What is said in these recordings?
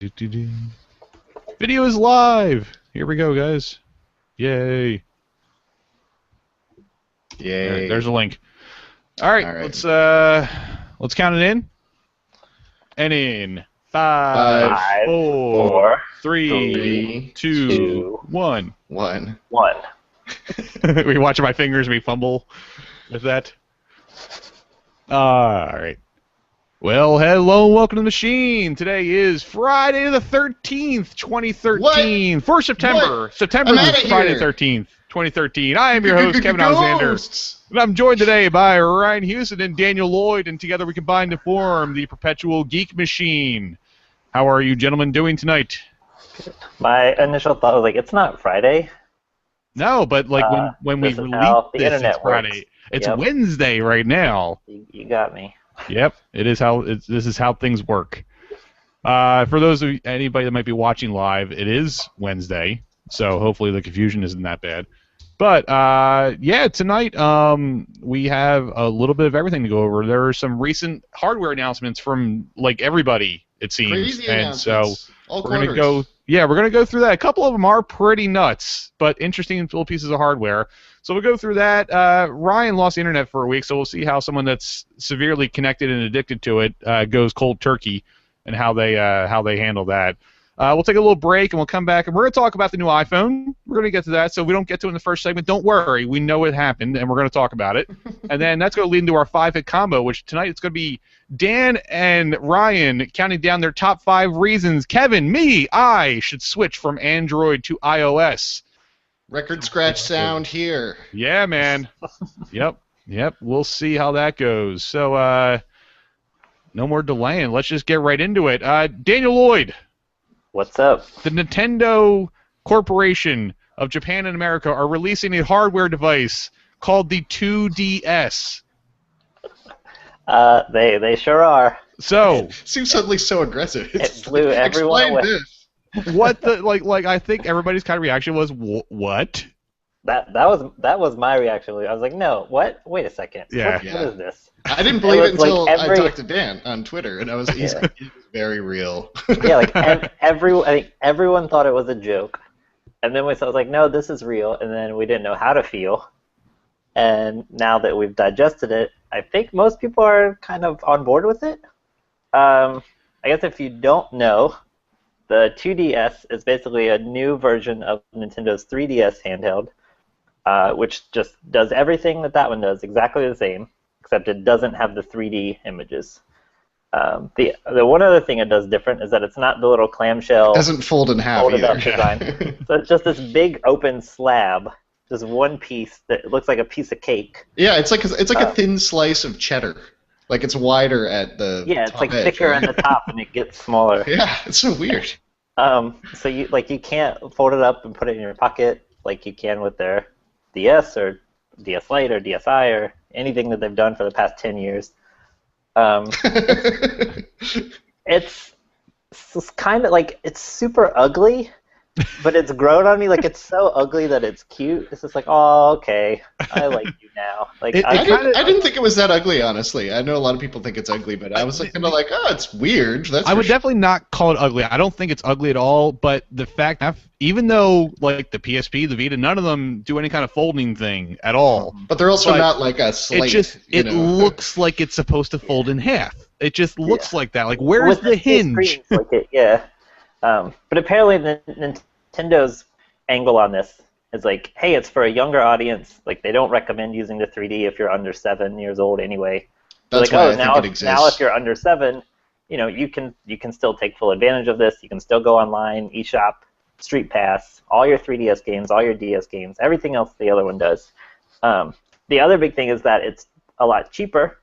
Do-do-do. Video is live. Here we go, guys. Yay. Yay. There's a link. All right. Let's count it in. And in 5, 4, 3, 2, 1. 1. We watch my fingers. We fumble with that. All right. Well, hello and welcome to the machine. Today is Friday the 13th, 2013. For September. What? September is Friday the 13th, 2013. I am your host, Kevin Alexander. And I'm joined today by Ryan Houston and Daniel Lloyd, and together we combine to form the Perpetual Geek Machine. How are you gentlemen doing tonight? My initial thought was like, it's not Friday. No, but like when we release this, it's Friday. Works. It's Wednesday right now. You got me. Yep, it is how this is how things work. For those of anybody that might be watching live, it is Wednesday, so hopefully the confusion isn't that bad. But yeah, tonight we have a little bit of everything to go over. There are some recent hardware announcements from like everybody, it seems, Crazy and so All we're gonna go. Yeah, we're gonna go through that. A couple of them are pretty nuts, but interesting little pieces of hardware. So we'll go through that. Ryan lost the internet for a week, so we'll see how someone that's severely connected and addicted to it goes cold turkey, and how they handle that. We'll take a little break, and we'll come back, and we're going to talk about the new iPhone. We're going to get to that, so if we don't get to it in the first segment, don't worry. We know it happened, and we're going to talk about it. And then that's going to lead into our 5-hit combo, which tonight it's going to be Dan and Ryan counting down their top 5 reasons Kevin, I should switch from Android to iOS. Record scratch sound here. Yeah, man. Yep. We'll see how that goes. So, no more delaying. Let's just get right into it. Daniel Lloyd. What's up? The Nintendo Corporation of Japan and America are releasing a hardware device called the 2DS. They sure are. So seems suddenly so aggressive. It blew everyone away. This. What the like? I think everybody's kind of reaction was what? That was my reaction. I was like, no, what? Wait a second. Yeah. What is this? I didn't believe it until like I talked to Dan on Twitter, and he's very real. Yeah, like I think everyone thought it was a joke, and then I was like, no, this is real, and then we didn't know how to feel, and now that we've digested it, I think most people are kind of on board with it. I guess if you don't know, the 2DS is basically a new version of Nintendo's 3DS handheld, which just does everything that one does, exactly the same, except it doesn't have the 3D images. The one other thing it does different is that it's not the little clamshell. It doesn't fold in half folded either. up design. So it's just this big open slab, just one piece that looks like a piece of cake. Yeah, it's like a thin slice of cheddar. Like it's wider at the it's top like edge, thicker right? at the top and it gets smaller. Yeah, it's so weird. So you can't fold it up and put it in your pocket like you can with their DS or DS Lite or DSi or anything that they've done for the past 10 years. It's kind of like, it's super ugly, but it's grown on me. Like, it's so ugly that it's cute. It's just like, oh, okay, I like you now. Like, I didn't think it was that ugly, honestly. I know a lot of people think it's ugly, but I was kind of like, oh, it's weird. I would definitely not call it ugly. I don't think it's ugly at all, but the fact, even though like the PSP, the Vita, none of them do any kind of folding thing at all. But they're also not like a slate. It looks like it's supposed to fold in half. It just looks like that. Like, where's the hinge? Like it, yeah. But apparently Nintendo's angle on this is like, hey, it's for a younger audience. Like, they don't recommend using the 3D if you're under 7 years old anyway. That's like, why I think it exists. Now if you're under 7, you can still take full advantage of this. You can still go online, eShop, Street Pass, all your 3DS games, all your DS games, everything else the other one does. The other big thing is that it's a lot cheaper.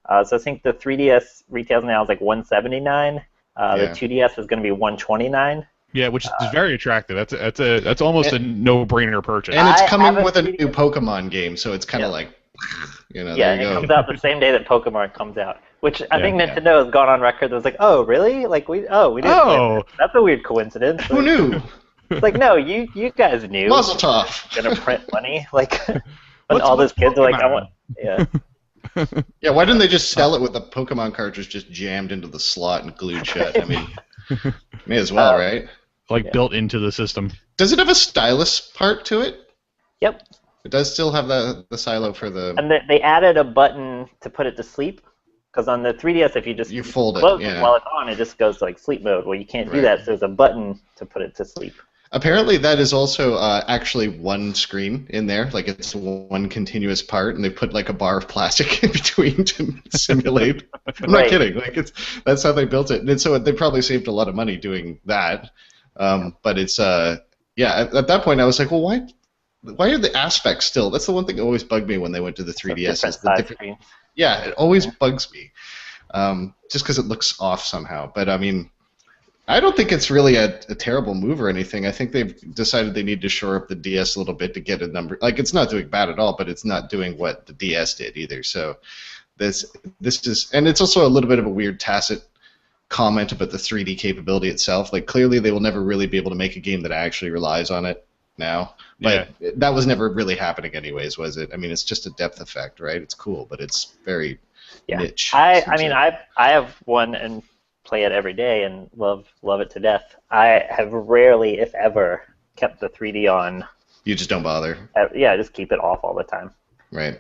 So I think the 3DS retails now is like $179. The 2DS is going to be $129. Yeah, which is very attractive. That's almost a no-brainer purchase. And it's coming with a new Pokemon game, so it's kind of like, Yeah, there you go. It comes out the same day that Pokemon comes out, which I think Nintendo has gone on record that was like, oh, really? Like we didn't. Oh, that's a weird coincidence. Who knew? It's like, no, you guys knew. Mazel tov. Gonna print money, like when all those kids are like, I want, Yeah, why didn't they just sell it with the Pokemon cartridge just jammed into the slot and glued shut? I mean, May as well, right? Like built into the system. Does it have a stylus part to it? Yep. It does still have the silo for the... And they added a button to put it to sleep. Because on the 3DS, if you just fold close it, it while it's on, it just goes to like sleep mode. Well, you can't do that, so there's a button to put it to sleep. Apparently, that is also actually one screen in there. Like, it's one continuous part, and they put like a bar of plastic in between to simulate. I'm not kidding. Like, that's how they built it, and so they probably saved a lot of money doing that. But it's at that point, I was like, well, why are the aspects still? That's the one thing that always bugged me when they went to the 3DS. Is the different. Yeah, it always bugs me, just because it looks off somehow. But I mean, I don't think it's really a terrible move or anything. I think they've decided they need to shore up the DS a little bit to get a number. Like, it's not doing bad at all, but it's not doing what the DS did either. So this is, and it's also a little bit of a weird tacit comment about the 3D capability itself. Like, clearly they will never really be able to make a game that actually relies on it now. But that was never really happening anyways, was it? I mean, it's just a depth effect, right? It's cool, but it's very niche. I mean, I have one and play it every day and love it to death. I have rarely, if ever, kept the 3D on. You just don't bother? I just keep it off all the time. Right.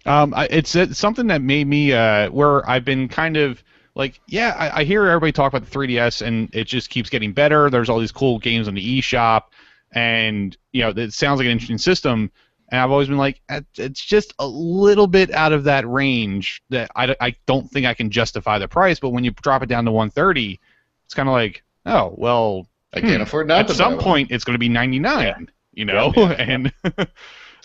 It's something that made me where I've been kind of like, I hear everybody talk about the 3DS and it just keeps getting better. There's all these cool games on the eShop, and it sounds like an interesting system. And I've always been like, it's just a little bit out of that range that I don't think I can justify the price. But when you drop it down to $130, it's kind of like, oh well, I can't afford not at some point it's going to be $99, and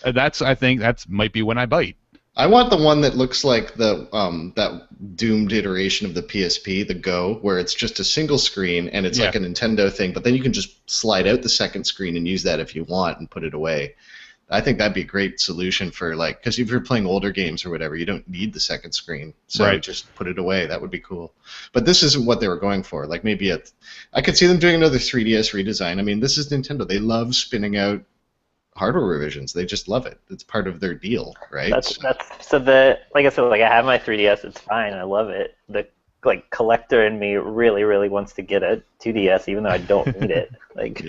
I think that might be when I bite. I want the one that looks like the that doomed iteration of the PSP, the Go, where it's just a single screen and it's like a Nintendo thing, but then you can just slide out the second screen and use that if you want and put it away. I think that'd be a great solution for, like, because if you're playing older games or whatever, you don't need the second screen, so just put it away. That would be cool. But this isn't what they were going for. Like, maybe I could see them doing another 3DS redesign. I mean, this is Nintendo. They love spinning out hardware revisions. They just love it. It's part of their deal, right? Like I said, like, I have my 3DS. It's fine. I love it. The collector in me really, really wants to get a 2DS, even though I don't need it. Like,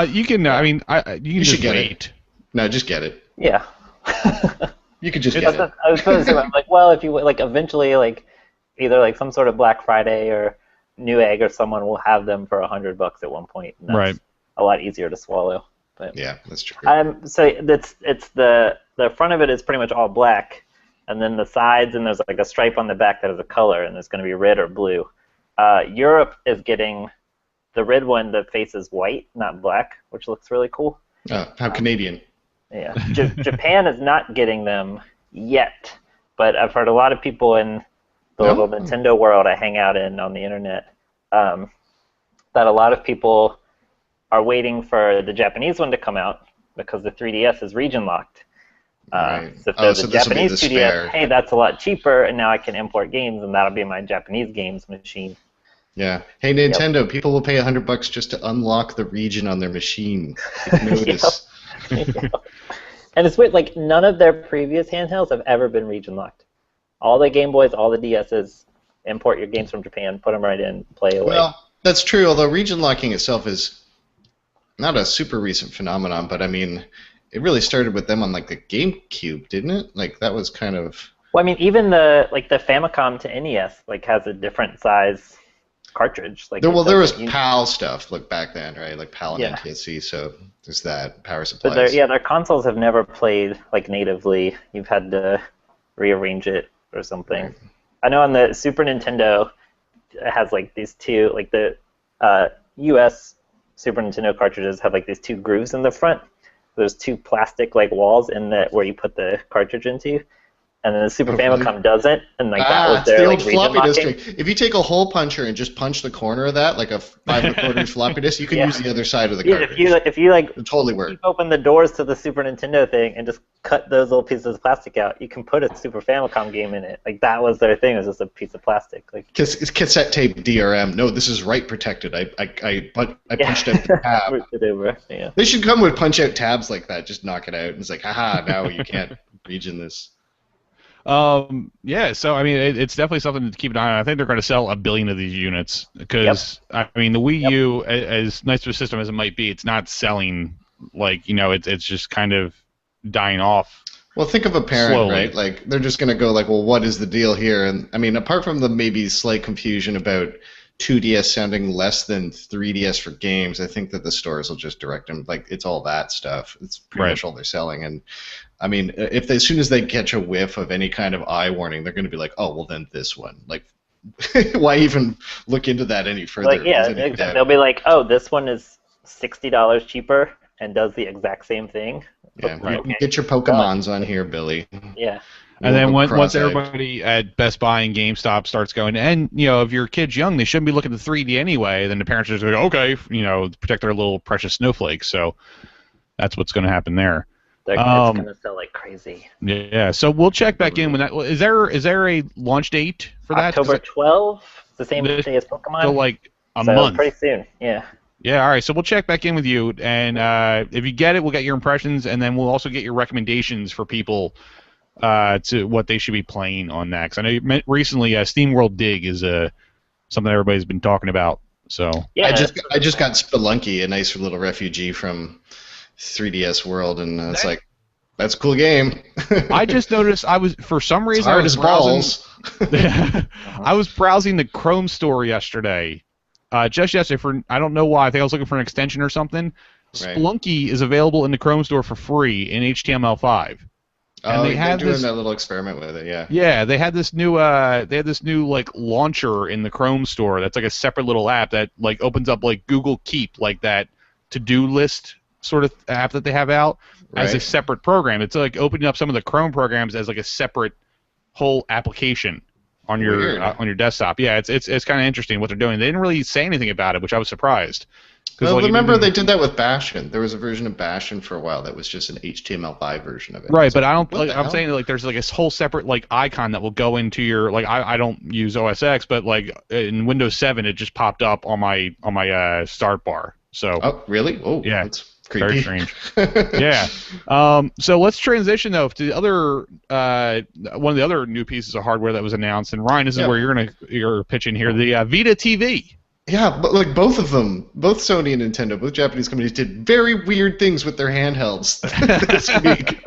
you can. I mean, you should just get wait. it. No, just get it. Yeah. You could just get it. I was going to say, I'm like, well, if you eventually, either some sort of Black Friday or Newegg or someone will have them for $100 at one point. And that's a lot easier to swallow. But yeah, that's true. So it's the front of it is pretty much all black, and then the sides, and there's like a stripe on the back that is a color, and there's going to be red or blue. Europe is getting the red one that faces white, not black, which looks really cool. Oh, how Canadian. Yeah. Japan is not getting them yet, but I've heard a lot of people in the little Nintendo world I hang out in on the internet that a lot of people are waiting for the Japanese one to come out because the 3DS is region locked. So if there's a Japanese 2DS, hey, that's a lot cheaper, and now I can import games, and that'll be my Japanese games machine. Yeah. Hey, Nintendo, people will pay $100 just to unlock the region on their machine. Notice. And it's weird, like, none of their previous handhelds have ever been region locked. All the Game Boys, all the DSs, import your games from Japan, put them right in, play away. Well, that's true, although region locking itself is not a super recent phenomenon, but I mean, it really started with them on like the GameCube, didn't it? Like, that was kind of... Well, I mean, even the Famicom to NES has a different size cartridge. Like, there was PAL stuff back then, right? Like PAL and NTSC, so there's that, power supplies. But their consoles have never played natively. You've had to rearrange it or something. Right. I know on the Super Nintendo, it has these two, the US Super Nintendo cartridges have these two grooves in the front. There's two plastic walls in where you put the cartridge into. And then the Super Famicom doesn't, and that was their the old floppy region disk. If you take a hole puncher and just punch the corner of that, like a 5 1/4 floppy disk, you can use the other side of the cartridge. If you it totally works. You open the doors to the Super Nintendo thing and just cut those little pieces of plastic out, you can put a Super Famicom game in it. That was their thing. It was just a piece of plastic. It's cassette tape DRM. No, this is write protected. I punched out the tab. They should come with punch out tabs like that. Just knock it out. And it's like, haha, now you can't region this. Yeah, so I mean, it's definitely something to keep an eye on. I think they're going to sell 1 billion of these units because I mean, the Wii U, as nice of a system as it might be, it's not selling like it's just kind of dying off. Well, think of a parent, slowly. right? Like they're just going to go like, well, what is the deal here? And I mean, apart from the maybe slight confusion about 2DS sounding less than 3DS for games, I think that the stores will just direct them like it's all that stuff. It's pretty much all they're selling. And I mean, if as soon as they catch a whiff of any kind of eye warning, they're going to be like, oh, well, then this one. Like, why even look into that any further? Like, yeah, exactly. They'll be like, oh, this one is $60 cheaper and does the exact same thing. Yeah, okay. Get your Pokemons on here, Billy. Yeah. And then once everybody at Best Buy and GameStop starts going, and if your kid's young, they shouldn't be looking at the 3D anyway. Then the parents are just going, okay, protect their little precious snowflakes. So that's what's going to happen there. It's going to sell like crazy. Yeah. So we'll check back in when that. Is there a launch date for that? October 12th. It's the same day as Pokemon. So like a month. Pretty soon. Yeah. Yeah, all right. So we'll check back in with you, and if you get it, we'll get your impressions, and then we'll also get your recommendations for people to what they should be playing on that. Because I know you recently, SteamWorld Dig is something everybody's been talking about. So yeah, I just got Spelunky, a nice little refugee from 3DS World, and it's like that's a cool game. I just noticed for some reason I was browsing. I was browsing the Chrome store yesterday. Just yesterday, I don't know why. I think I was looking for an extension or something. Right. Spelunky is available in the Chrome store for free in HTML5. And they're doing that little experiment with it, yeah. Yeah, they had this new like launcher in the Chrome store that's like a separate little app that like opens up like Google Keep, like that to-do list sort of app that they have out as a separate program. It's like opening up some of the Chrome programs as like a separate whole application on your desktop. Yeah, it's kind of interesting what they're doing. They didn't really say anything about it, which I was surprised. Well, remember they did that with Bastion. There was a version of Bastion for a while that was just an HTML5 version of it. Right, but I don't. I'm saying like there's like a whole separate like icon that will go into your like I don't use OS X, but like in Windows 7 it just popped up on my start bar. So. Oh, really? Oh, yeah. That's creepy. Very strange. Yeah. So let's transition though to the other one of the other new pieces of hardware that was announced. And Ryan, this is where you're pitching here, the Vita TV. Yeah, but like both of them, both Sony and Nintendo, both Japanese companies did very weird things with their handhelds this week.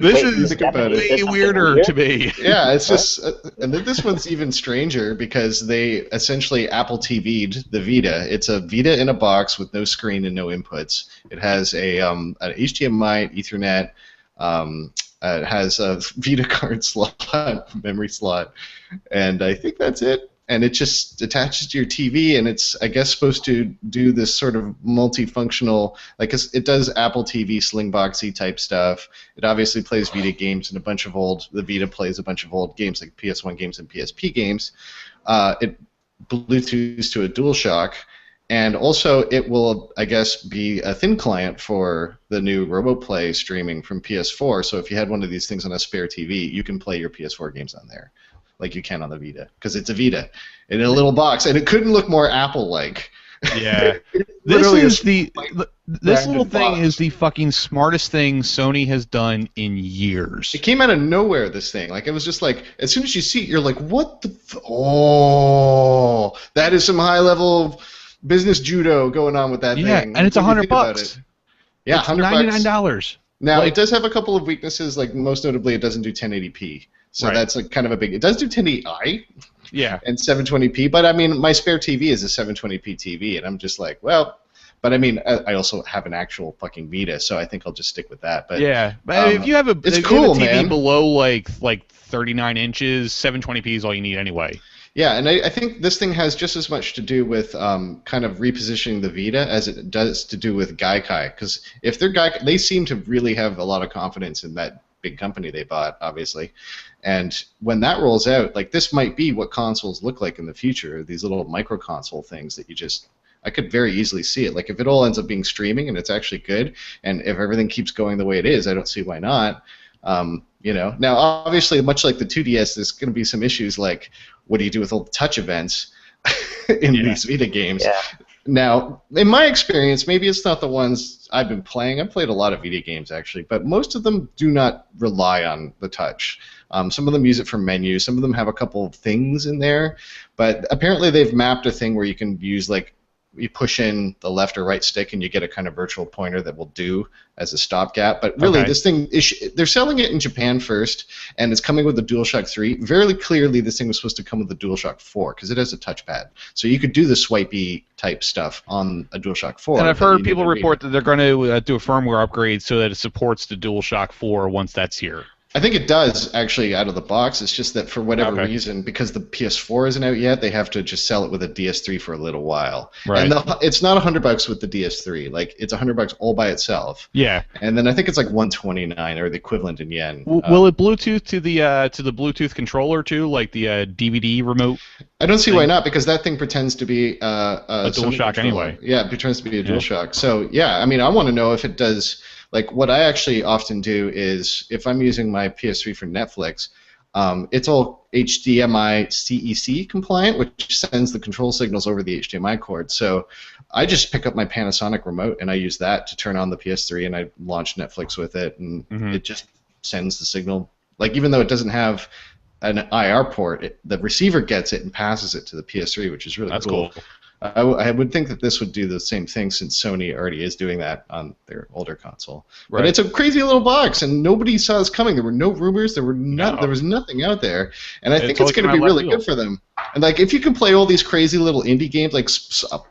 This is way weirder to me. Yeah, it's just, and then this one's even stranger because they essentially Apple TV'd the Vita. It's a Vita in a box with no screen and no inputs. It has an HDMI, Ethernet. It has a Vita card slot, memory slot, and I think that's it. And it just attaches to your TV, and it's, I guess, supposed to do this sort of multifunctional, like it does Apple TV Slingboxy type stuff. It obviously plays Vita games and the Vita plays a bunch of old games like PS1 games and PSP games. It Bluetooths to a DualShock, and also it will, I guess, be a thin client for the new RoboPlay streaming from PS4. So if you had one of these things on a spare TV, you can play your PS4 games on there, like you can on the Vita, because it's a Vita in a little box, and it couldn't look more Apple-like. Yeah, this little thing is the fucking smartest thing Sony has done in years. It came out of nowhere. This thing, like it was just like as soon as you see it, you're like, what the? Oh, that is some high-level business judo going on with that thing. Yeah, and it's $100. Yeah, it's $99. Now it does have a couple of weaknesses, like most notably, it doesn't do 1080p. So that's like kind of a big. It does do 1080i, and 720p. But I mean, my spare TV is a 720p TV, and I'm just like, well. But I mean, I also have an actual fucking Vita, so I think I'll just stick with that. But yeah, but if you have a TV man. below like 39 inches, 720p is all you need anyway. Yeah, and I think this thing has just as much to do with kind of repositioning the Vita as it does to do with Gaikai. Because if they're Gaikai, they seem to really have a lot of confidence in that big company they bought, obviously. And when that rolls out, like this might be what consoles look like in the future, these little micro console things that I could very easily see it. Like if it all ends up being streaming and it's actually good, and if everything keeps going the way it is, I don't see why not. Now obviously, much like the 2DS, there's going to be some issues like what do you do with all the touch events in these Vita games? Yeah. Now, in my experience, maybe it's not the ones I've been playing. I've played a lot of video games, actually, but most of them do not rely on the touch. Some of them use it for menus. Some of them have a couple of things in there, but apparently they've mapped a thing where you can use, like, you push in the left or right stick and you get a kind of virtual pointer that will do as a stopgap. But really, this thing they're selling it in Japan first, and it's coming with the DualShock 3. Very clearly, this thing was supposed to come with the DualShock 4 because it has a touchpad, so you could do the swipey type stuff on a DualShock 4. And I've heard people report that they're going to do a firmware upgrade so that it supports the DualShock 4 once that's here. I think it does, actually, out of the box. It's just that for whatever reason, because the PS4 isn't out yet, they have to just sell it with a DS3 for a little while. Right. And it's not $100 with the DS3. Like, it's $100 all by itself. Yeah. And then I think it's like $129 or the equivalent in yen. Will it Bluetooth to the Bluetooth controller too, like the DVD remote? I don't see why not, because that thing pretends to be a DualShock anyway. Yeah, it pretends to be a DualShock. So yeah, I mean, I want to know if it does. Like, what I actually often do is, if I'm using my PS3 for Netflix, it's all HDMI CEC compliant, which sends the control signals over the HDMI cord. So I just pick up my Panasonic remote and I use that to turn on the PS3, and I launch Netflix with it, and it just sends the signal. Like, even though it doesn't have an IR port, the receiver gets it and passes it to the PS3, which is really cool. That's cool. I would think that this would do the same thing, since Sony already is doing that on their older console. Right. But it's a crazy little box, and nobody saw this coming. There were no rumors. There was nothing out there, and I think it's going to be really good for them. And like, if you can play all these crazy little indie games, like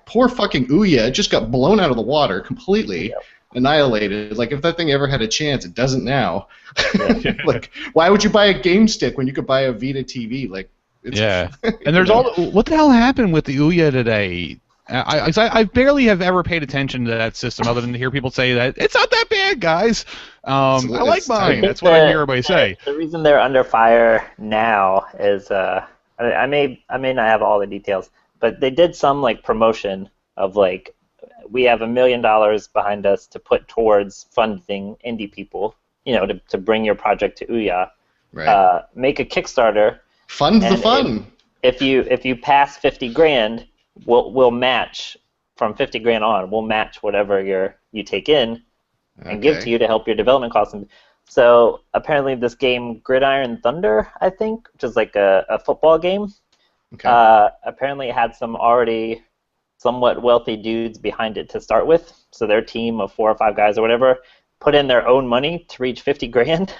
poor fucking Ouya just got blown out of the water completely. Annihilated. Like, if that thing ever had a chance, it doesn't now. Like, why would you buy a game stick when you could buy a Vita TV? Like, and there's what the hell happened with the Ouya today? I barely have ever paid attention to that system, other than to hear people say that it's not that bad, guys. I like mine. That's what I hear everybody say. The reason they're under fire now is I may not have all the details, but they did some like promotion of like, we have $1 million behind us to put towards funding indie people, to bring your project to Ouya. Right. Make a Kickstarter. Fund the fun. If you pass 50 grand, we'll match from 50 grand on. We'll match whatever you take in and give to you to help your development costs. So apparently this game, Gridiron Thunder, I think, which is like a football game, apparently it had some already somewhat wealthy dudes behind it to start with. So their team of 4 or 5 guys or whatever put in their own money to reach 50 grand.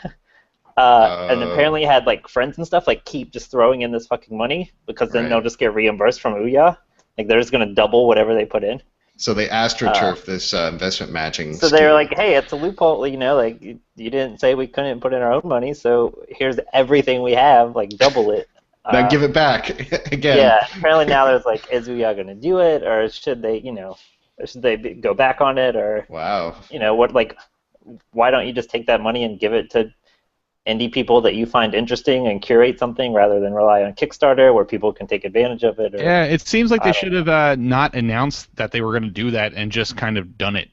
And apparently had like friends and stuff like keep just throwing in this fucking money, because then they'll just get reimbursed from Ouya. Like, they're just gonna double whatever they put in. So they astroturf this investment matching. So they're like, hey, it's a loophole, like you didn't say we couldn't put in our own money, so here's everything we have, like double it. Now give it back again. Yeah. Apparently now there's like, is Ouya gonna do it, or should they, go back on it, or what? Like, why don't you just take that money and give it to indie people that you find interesting and curate something, rather than rely on Kickstarter where people can take advantage of it? Yeah, it seems like they should have not announced that they were going to do that and just kind of done it.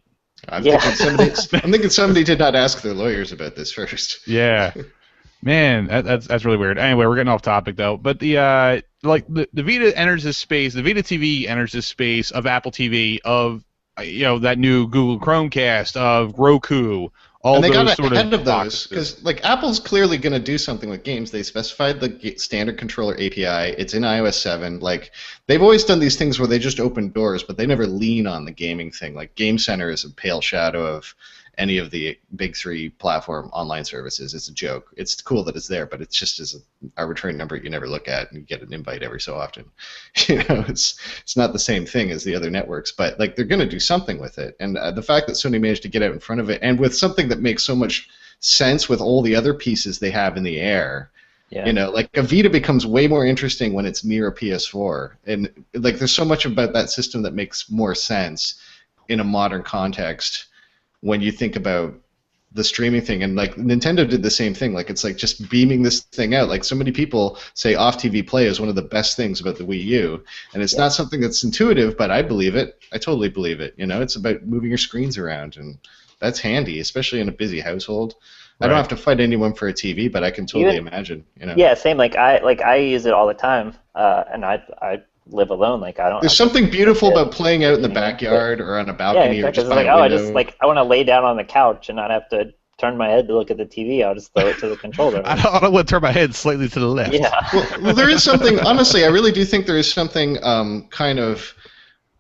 I'm thinking somebody did not ask their lawyers about this first. Yeah. Man, that's really weird. Anyway, we're getting off topic though. But the Vita enters this space, the Vita TV enters this space of Apple TV, of that new Google Chromecast, of Roku. And they got ahead of those, because like, Apple's clearly going to do something with games. They specified the standard controller API. It's in iOS 7. Like, they've always done these things where they just open doors, but they never lean on the gaming thing. Like, Game Center is a pale shadow of any of the big 3 platform online services. It's a joke. It's cool that it's there, but it's just as an arbitrary number you never look at, and you get an invite every so often. It's not the same thing as the other networks, but like, they're going to do something with it. And the fact that Sony managed to get out in front of it, and with something that makes so much sense with all the other pieces they have in the air. Like, a Vita becomes way more interesting when it's near a PS4, and like, there's so much about that system that makes more sense in a modern context when you think about the streaming thing. And like, Nintendo did the same thing. Like, it's like just beaming this thing out. Like, so many people say off TV play is one of the best things about the Wii U, and it's not something that's intuitive, but I believe it. I totally believe it. It's about moving your screens around, and that's handy, especially in a busy household. I don't have to fight anyone for a TV, but I can totally imagine. Yeah, same. Like I use it all the time, and I live alone. Like I don't. There's something beautiful about playing out in the backyard or on a balcony yeah, or just it's by like, a window. I just like I want to lay down on the couch and not have to turn my head to look at the TV. I'll just throw it to the controller. I don't want to turn my head slightly to the left. Yeah. Well, there is something. Honestly, I really do think there is something kind of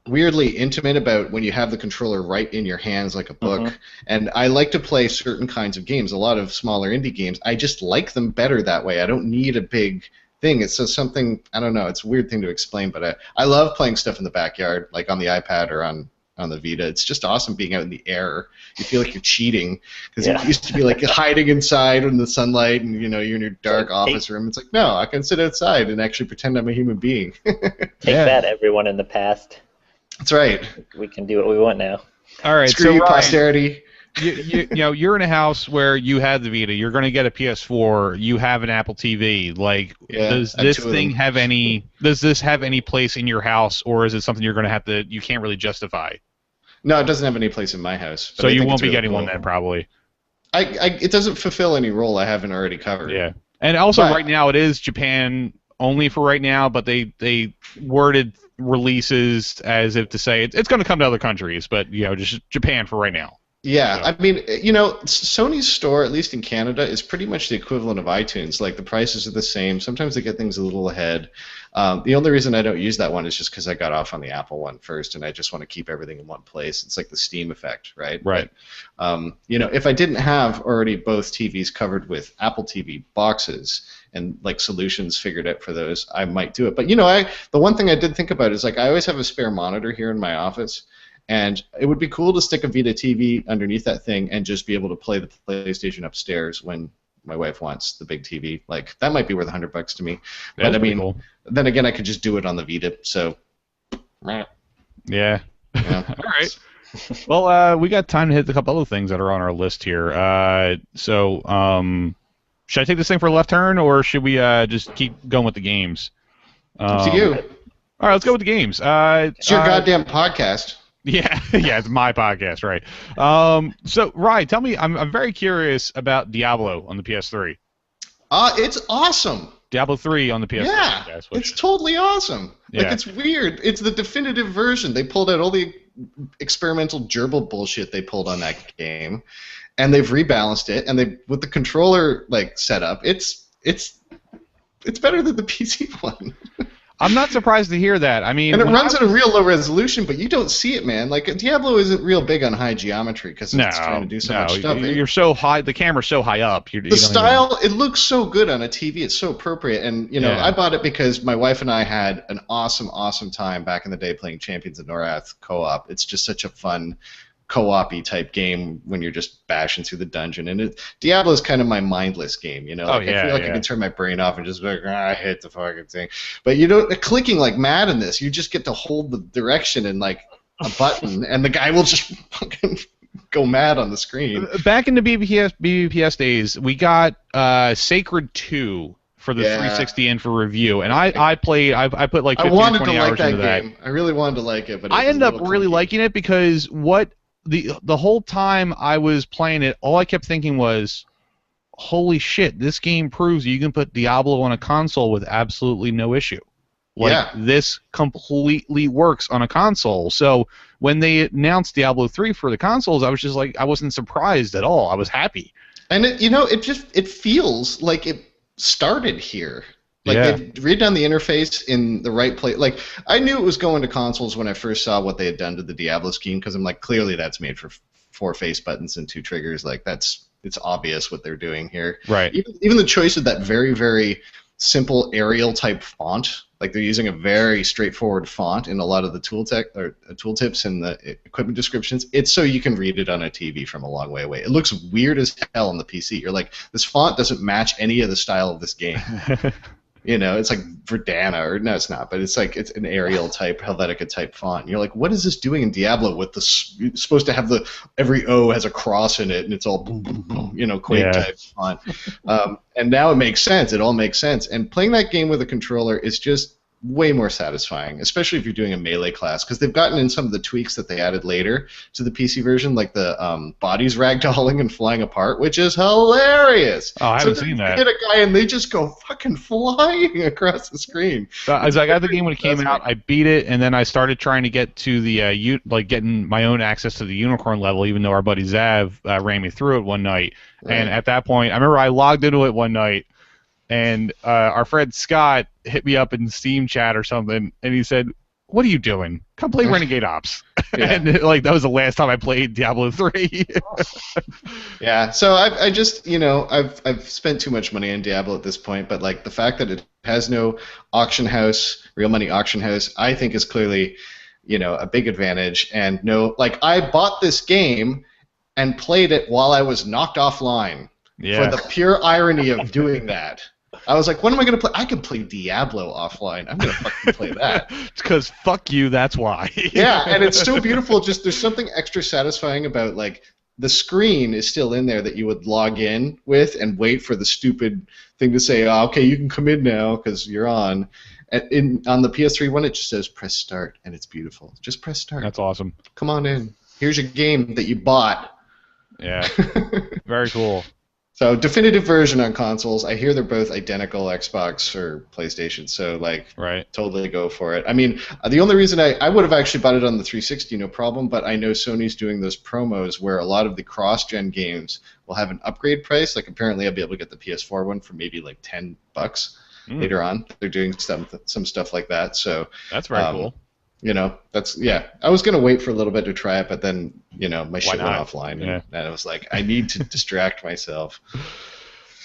weirdly intimate about when you have the controller right in your hands like a book. Mm-hmm. And I like to play certain kinds of games, a lot of smaller indie games. I just like them better that way. I don't need a big thing. It's just something, I don't know, it's a weird thing to explain, but I love playing stuff in the backyard, like on the iPad or on the Vita. It's just awesome being out in the air. You feel like you're cheating because it used to be like hiding inside in the sunlight and you're in your dark office room. It's like, no, I can sit outside and actually pretend I'm a human being. Take that, everyone in the past. That's right. We can do what we want now. All right, Screw you, Ryan, posterity. You're in a house where you had the Vita. You're going to get a PS4. You have an Apple TV. Like, does this thing have any? Does this have any place in your house, or is it something you're going to have to? You can't really justify. No, it doesn't have any place in my house. So you won't be getting one then, probably. It doesn't fulfill any role I haven't already covered. Yeah, and also right now it is Japan only for right now, but they worded releases as if to say it's going to come to other countries, but just Japan for right now. Yeah, So. I mean, Sony's store, at least in Canada, is pretty much the equivalent of iTunes. Like, the prices are the same. Sometimes they get things a little ahead. The only reason I don't use that one is just because I got off on the Apple one first, and I just want to keep everything in one place. It's like the Steam effect, right? Right. But, if I didn't have already both TVs covered with Apple TV boxes and like solutions figured out for those, I might do it. But the one thing I did think about is like I always have a spare monitor here in my office. And it would be cool to stick a Vita TV underneath that thing and just be able to play the PlayStation upstairs when my wife wants the big TV. Like, that might be worth $100 to me. But I mean, cool. Then again, I could just do it on the Vita. So, yeah. All right. Well, we got time to hit a couple other things that are on our list here. Should I take this thing for a left turn, or should we just keep going with the games? Up to you. All right, let's go with the games. It's your goddamn podcast. Yeah, it's my podcast, right? So, Ryan, tell me, I'm very curious about Diablo on the PS3. It's awesome. Diablo 3 on the PS3. Yeah, it's totally awesome. Like, it's weird. It's the definitive version. They pulled out all the experimental gerbil bullshit they pulled on that game, and they've rebalanced it. And with the controller setup, it's better than the PC one. I'm not surprised to hear that. I mean, and it runs at a real low resolution, but you don't see it, man. Like, Diablo isn't real big on high geometry because it's trying to do so much stuff. You're so high. The camera's so high up. The style, it looks so good on a TV. It's so appropriate. And I bought it because my wife and I had an awesome, awesome time back in the day playing Champions of Norath co-op. It's just such a fun co-op-y type game when you're just bashing through the dungeon, and Diablo is kind of my mindless game, I feel like I can turn my brain off and just be like, I hate the fucking thing. But you don't clicking like mad in this. You just get to hold the direction and like a button, and the guy will just fucking go mad on the screen. Back in the BBPS days, we got Sacred 2 for the 360 in for review, and I put like 15 or 20 hours into that. I really wanted to like it, but I ended up really liking it because the whole time I was playing it, all I kept thinking was, holy shit, this game proves you can put Diablo on a console with absolutely no issue. This completely works on a console. So when they announced Diablo 3 for the consoles, I was just like, I wasn't surprised at all. I was happy. And it feels like it started here. They've redone the interface in the right place. Like, I knew it was going to consoles when I first saw what they had done to the Diablo scheme, because I'm like, clearly that's made for 4 face buttons and 2 triggers. Like, it's obvious what they're doing here. Right. Even the choice of that very, very simple Arial type font. Like, they're using a very straightforward font in a lot of the tooltips and the equipment descriptions. It's so you can read it on a TV from a long way away. It looks weird as hell on the PC. You're like, this font doesn't match any of the style of this game. It's like Verdana, or no, it's not, but it's like it's an Arial type, Helvetica type font. And you're like, what is this doing in Diablo with this? It's supposed to have every O has a cross in it, and it's all boom, boom, boom, Quake type font. And now it makes sense. It all makes sense. And playing that game with a controller is just way more satisfying, especially if you're doing a melee class, because they've gotten in some of the tweaks that they added later to the PC version, like the bodies ragdolling and flying apart, which is hilarious. Oh, I haven't seen that. You hit a guy and they just go fucking flying across the screen. As I got the game when it came out, I beat it, and then I started trying to get to the getting my own access to the unicorn level, even though our buddy Zav ran me through it one night. Right. And at that point, I remember I logged into it one night, and our friend Scott hit me up in Steam chat or something, and he said, "What are you doing? Come play Renegade Ops." Yeah. And that was the last time I played Diablo III. Yeah, so I just I've spent too much money on Diablo at this point, but the fact that it has no auction house, real money auction house, I think is clearly a big advantage. And I bought this game and played it while I was knocked offline. Yeah. For the pure irony of doing that. I was like, when am I going to play? I can play Diablo offline. I'm going to fucking play that. Because fuck you, that's why. Yeah, and it's so beautiful. Just there's something extra satisfying about, the screen is still in there that you would log in with and wait for the stupid thing to say, oh, okay, you can come in now because you're on. And on the PS3 one, it just says press start, and it's beautiful. Just press start. That's awesome. Come on in. Here's your game that you bought. Yeah. Very cool. So definitive version on consoles. I hear they're both identical, Xbox or PlayStation. So right. Totally go for it. I mean, the only reason I would have actually bought it on the 360, no problem. But I know Sony's doing those promos where a lot of the cross-gen games will have an upgrade price. Apparently, I'll be able to get the PS4 one for maybe $10 later on. They're doing some stuff like that. So that's very cool. I was gonna wait for a little bit to try it, but then my shit went offline, and I was like, I need to distract myself.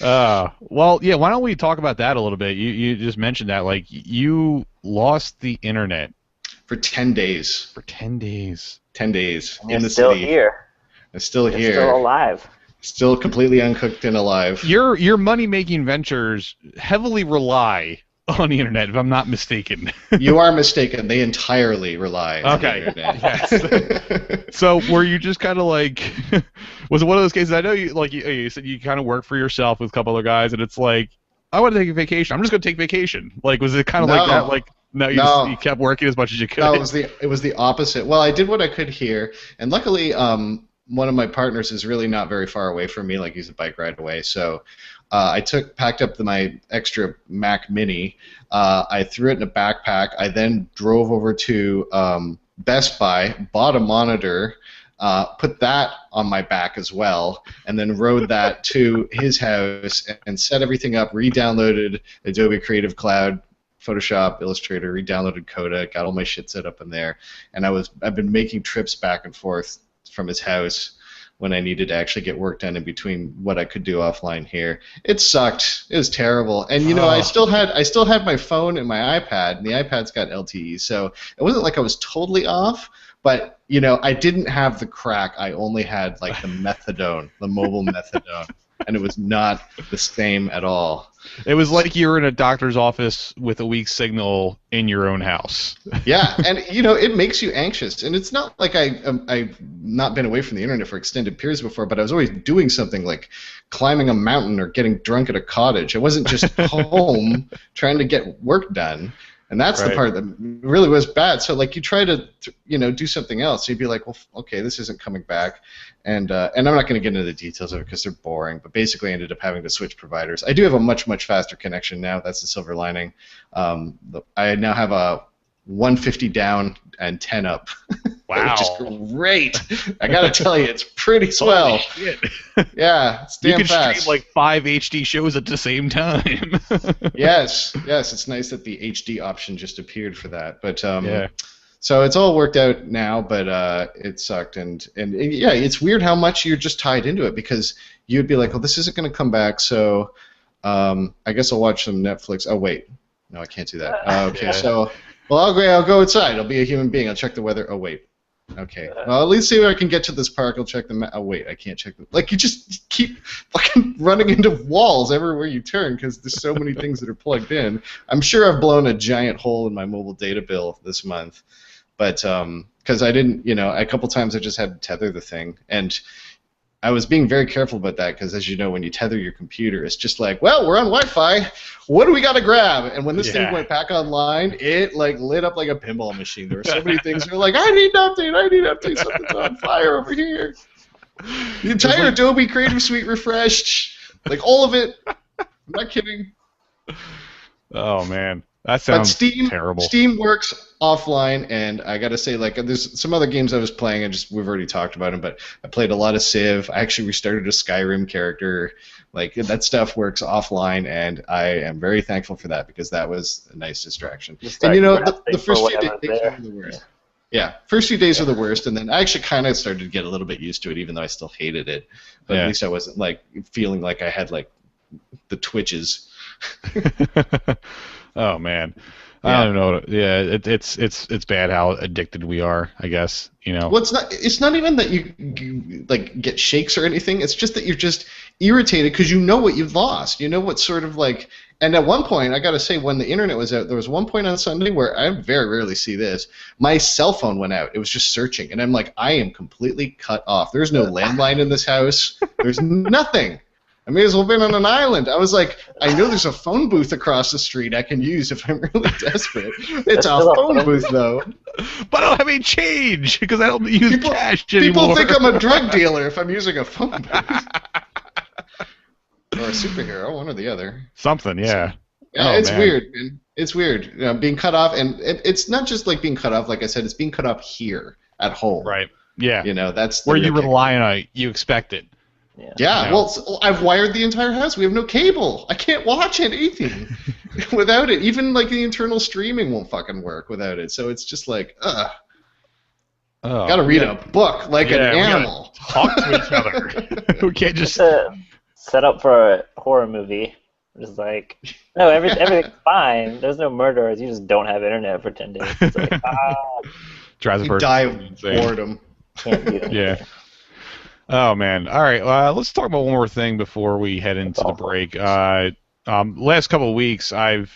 Well, yeah. Why don't we talk about that a little bit? You just mentioned that you lost the internet for 10 days. For 10 days. 10 days in the city. Here. I'm still here. You're still alive. Still completely uncooked and alive. Your money-making ventures heavily rely on the internet, if I'm not mistaken. You are mistaken. They entirely rely on the internet. Yes. So were you just kind of was it one of those cases? I know you said you kind of work for yourself with a couple other guys, and it's I want to take a vacation. I'm just going to take vacation. Was it kind of like that? No, you kept working as much as you could. No, it was the opposite. Well, I did what I could here, and luckily, one of my partners is really not very far away from me. He's a bike ride away, so. I packed up my extra Mac Mini. I threw it in a backpack. I then drove over to Best Buy, bought a monitor, put that on my back as well, and then rode that to his house and set everything up, re-downloaded Adobe Creative Cloud, Photoshop, Illustrator, re-downloaded Coda, got all my shit set up in there, and I've been making trips back and forth from his house when I needed to actually get work done in between what I could do offline here. It sucked. It was terrible. And I still had my phone and my iPad, and the iPad's got LTE, so it wasn't like I was totally off, but I didn't have the crack. I only had the methadone, the mobile methadone, and it was not the same at all. It was like you were in a doctor's office with a weak signal in your own house. Yeah, and it makes you anxious. And it's not like I've not been away from the internet for extended periods before, but I was always doing something like climbing a mountain or getting drunk at a cottage. I wasn't just home trying to get work done. And that's the part that really was bad. So you try to do something else. You'd be like, well, okay, this isn't coming back. And I'm not going to get into the details of it because they're boring. But basically, I ended up having to switch providers. I do have a much faster connection now. That's the silver lining. I now have a 150 down and 10 up. Wow. Which is great. I got to tell you, it's pretty swell. Holy shit. Yeah, it's damn fast. You can stream 5 HD shows at the same time. Yes, it's nice that the HD option just appeared for that. But so it's all worked out now, but it sucked. And yeah, it's weird how much you're just tied into it because you'd be like, well, this isn't going to come back, so I guess I'll watch some Netflix. Oh, wait. No, I can't do that. Okay, so... Well, I'll go outside. I'll be a human being. I'll check the weather. Oh, wait. Okay. Well, at least see if I can get to this park. I'll check the oh, wait. I can't check the... You just keep fucking running into walls everywhere you turn because there's so many things that are plugged in. I'm sure I've blown a giant hole in my mobile data bill this month. But because I didn't, a couple times I just had to tether the thing. And I was being very careful about that because, as you know, when you tether your computer, it's just like, well, we're on Wi-Fi. What do we got to grab? And when this thing went back online, it like lit up like a pinball machine. There were so many things that were like, I need an update. Something's on fire over here. The entire Adobe Creative Suite refreshed. Like, all of it. I'm not kidding. Oh, man. That sounds terrible. Steam works offline, and I gotta say, like, there's some other games I was playing, and we've already talked about them, but I played a lot of Civ. I actually restarted a Skyrim character. Like, that stuff works offline, and I am very thankful for that because that was a nice distraction. And you know, the first few days were the worst. Yeah, first few days were the worst, and then I actually kind of started to get a little bit used to it, even though I still hated it. But at least I wasn't like feeling like I had like the twitches. Oh man, I don't know. Yeah, it's bad how addicted we are. I guess Well, it's not even that you like get shakes or anything. It's just that you're just irritated because you know what you've lost. You know what sort of like. And at one point, I gotta say, when the internet was out, there was one point on Sunday where I very rarely see this. My cell phone went out. It was just searching, and I'm like, I am completely cut off. There's no landline in this house. There's nothing. I may as well have been on an island. I was like, I know there's a phone booth across the street I can use if I'm really desperate. It's a phone booth, though. But I don't have any change because I don't use cash People anymore. think I'm a drug dealer if I'm using a phone booth. Or a superhero, one or the other. Something, yeah. Yeah, it's weird, man. It's weird. Being cut off, and it's not just like being cut off, like I said, it's being cut off here at home. Right, yeah. You know, that's where you rely on it, you expect it. Yeah, well, I've wired the entire house. We have no cable. I can't watch anything without it. Even like the internal streaming won't fucking work without it. So it's just like, ugh. Oh, gotta read a book like an animal. Talk to each other. We can't just set up for a horror movie. Just like, no, everything's fine. There's no murderers. You just don't have internet for 10 days. It's like, drives a person. You die of boredom. Can't do that. Yeah. Oh man! All right, let's talk about one more thing before we head into the break. Last couple of weeks, the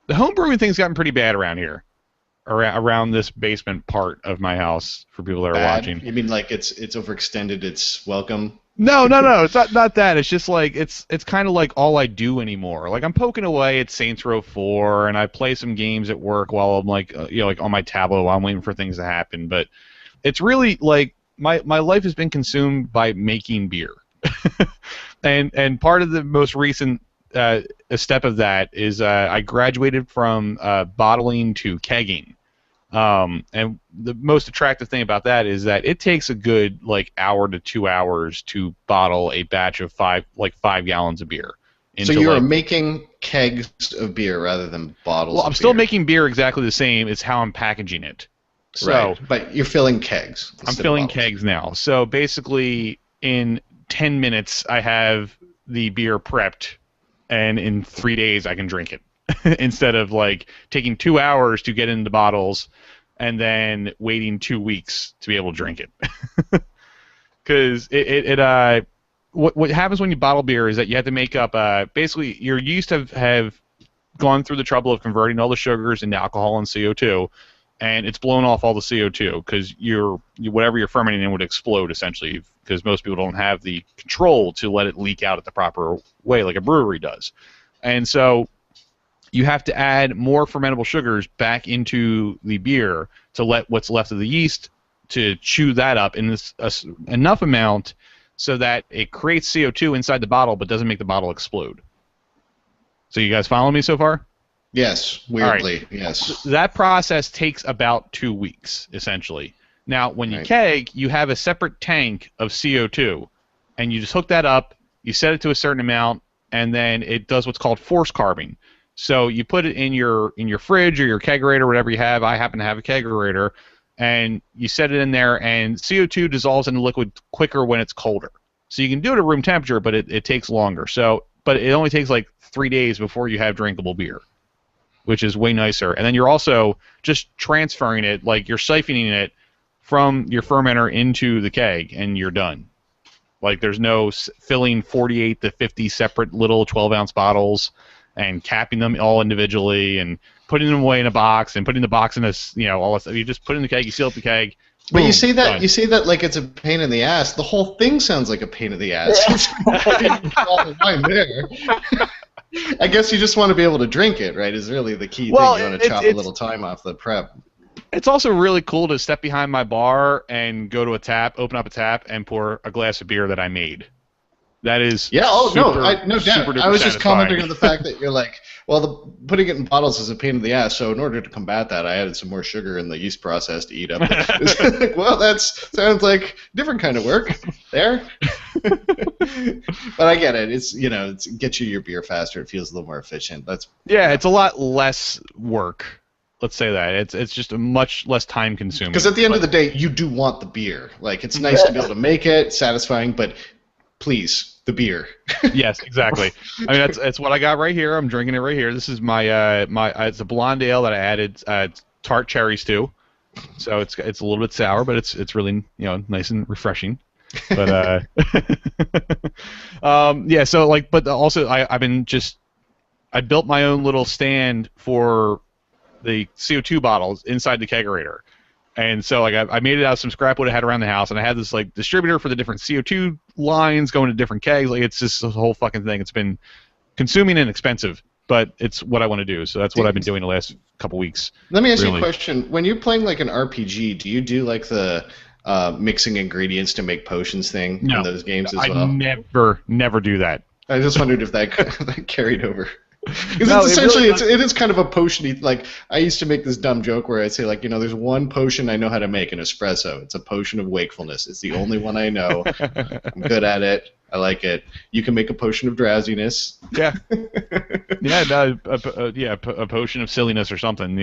homebrewing thing's gotten pretty bad around here, around this basement part of my house. For people that are watching, you mean like it's overextended? It's welcome. No, it's not that. It's just like it's kind of like all I do anymore. Like I'm poking away at Saints Row 4, and I play some games at work while I'm like like on my tablet while I'm waiting for things to happen. But it's really like. My life has been consumed by making beer, and part of the most recent step of that is I graduated from bottling to kegging, and the most attractive thing about that is that it takes a good hour to 2 hours to bottle a batch of 5 gallons of beer. So you're making kegs of beer rather than bottles. Well, I'm still making beer exactly the same. It's how I'm packaging it. So, right, but you're filling kegs. I'm filling kegs now. So basically, in 10 minutes, I have the beer prepped, and in 3 days, I can drink it. Instead of taking 2 hours to get into bottles, and then waiting 2 weeks to be able to drink it. Because what happens when you bottle beer is that you have to make up. Basically, your yeast have gone through the trouble of converting all the sugars into alcohol and CO2. And it's blown off all the CO2 because whatever you're fermenting in would explode essentially because most people don't have the control to let it leak out at the proper way like a brewery does. And so you have to add more fermentable sugars back into the beer to let what's left of the yeast to chew that up in enough amount so that it creates CO2 inside the bottle but doesn't make the bottle explode. So you guys follow me so far? Yes, weirdly, right. Yes. That process takes about 2 weeks, essentially. Now, when you keg, you have a separate tank of CO2, and you just hook that up, you set it to a certain amount, and then it does what's called force carving. So you put it in your fridge or your kegerator, whatever you have. I happen to have a kegerator, and you set it in there, and CO2 dissolves in the liquid quicker when it's colder. So you can do it at room temperature, but it takes longer. But it only takes 3 days before you have drinkable beer, which is way nicer. And then you're also just transferring it, you're siphoning it from your fermenter into the keg, and you're done. There's no filling 48 to 50 separate little 12-ounce bottles and capping them all individually and putting them away in a box and putting the box in all that stuff. You just put it in the keg, you seal up the keg, But Boom, you say that done. like it's a pain in the ass. The whole thing sounds like a pain in the ass. Draw the line there. I guess you just want to be able to drink it, right? Is really the key thing. Well, You want to chop a little time off the prep. it's also really cool to step behind my bar and go to a tap, open up a tap, and pour a glass of beer that I made. That is Yeah. Oh super, no super doubt. I duper was just satisfying. commenting on the fact that you're like, well, putting it in bottles is a pain in the ass. So in order to combat that, I added some more sugar in the yeast process to eat up. Like, well, that sounds like a different kind of work there. But I get it. It's it gets you your beer faster. It feels a little more efficient. It's a lot less work. Let's say that it's just a much less time consuming. Because at the end of the day, you do want the beer. Like it's nice to be able to make it, satisfying, but please, the beer. Yes, exactly. I mean, that's what I got right here. I'm drinking it right here. This is my it's a blonde ale that I added tart cherries to, so it's a little bit sour, but it's really nice and refreshing. But yeah. So like, but also I built my own little stand for the CO2 bottles inside the kegerator. And so like I made it out of some scrap wood I had around the house, and I had this like distributor for the different CO2 lines going to different kegs. Like it's just a whole fucking thing. It's been consuming and expensive, but it's what I want to do. So that's what I've been doing the last couple weeks. Let me ask you a question. When you're playing like an RPG, do you do like the mixing ingredients to make potions thing in those games as well? I never do that. I just wondered if that carried over. Because it is kind of a potion-y. Like I used to make this dumb joke where I'd say like there's one potion I know how to make, an espresso. It's a potion of wakefulness. It's the only one I know. I'm good at it. I like it. You can make a potion of drowsiness. Yeah. A potion of silliness or something.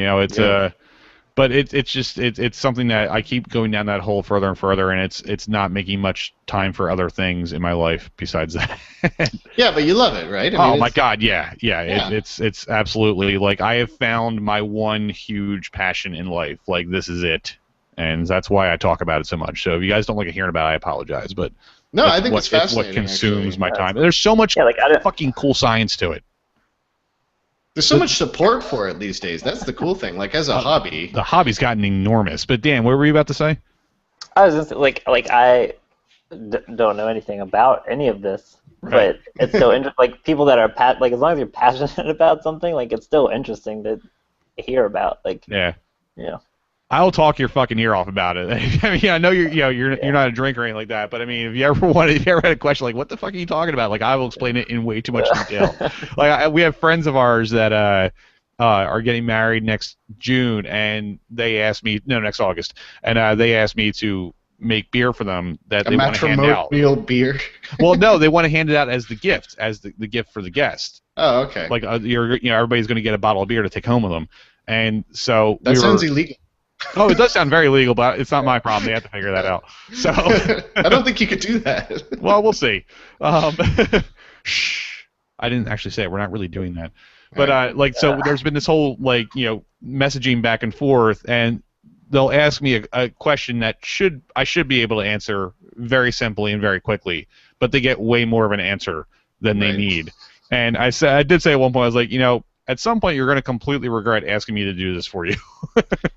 But it's something that I keep going down that hole further and further, and it's not making much time for other things in my life besides that. Yeah, but you love it, right? My God, yeah. It's absolutely like I have found my one huge passion in life. Like this is it, and that's why I talk about it so much. So if you guys don't like hearing about it, I apologize, but no, I think it's fascinating. It's what consumes my time. There's so much fucking cool science to it. There's so much support for it these days. That's the cool thing. Like as a hobby, the hobby's gotten enormous. But Dan, what were you about to say? I was just I don't know anything about any of this, but it's so interesting. Like people that are as long as you're passionate about something, like it's still interesting to hear about. Like yeah. I'll talk your fucking ear off about it. I mean, I know you're not a drinker or anything like that, but I mean, if you ever had a question like, "What the fuck are you talking about?" Like, I will explain it in way too much detail. Like, we have friends of ours that are getting married next June, and they asked me next August, and they asked me to make beer for them that they want to hand out. Matrimonial beer. Well, no, they want to hand it out as the gift, the gift for the guest. Oh, okay. Like, everybody's going to get a bottle of beer to take home with them, and so that sounds illegal. Oh, it does sound very legal, but it's not my problem. They have to figure that out. So I don't think you could do that. Well, we'll see. Shh. I didn't actually say it. We're not really doing that. But so there's been this whole messaging back and forth, and they'll ask me a question that I should be able to answer very simply and very quickly, but they get way more of an answer than they need. And I did say at one point, I was like, at some point you're going to completely regret asking me to do this for you.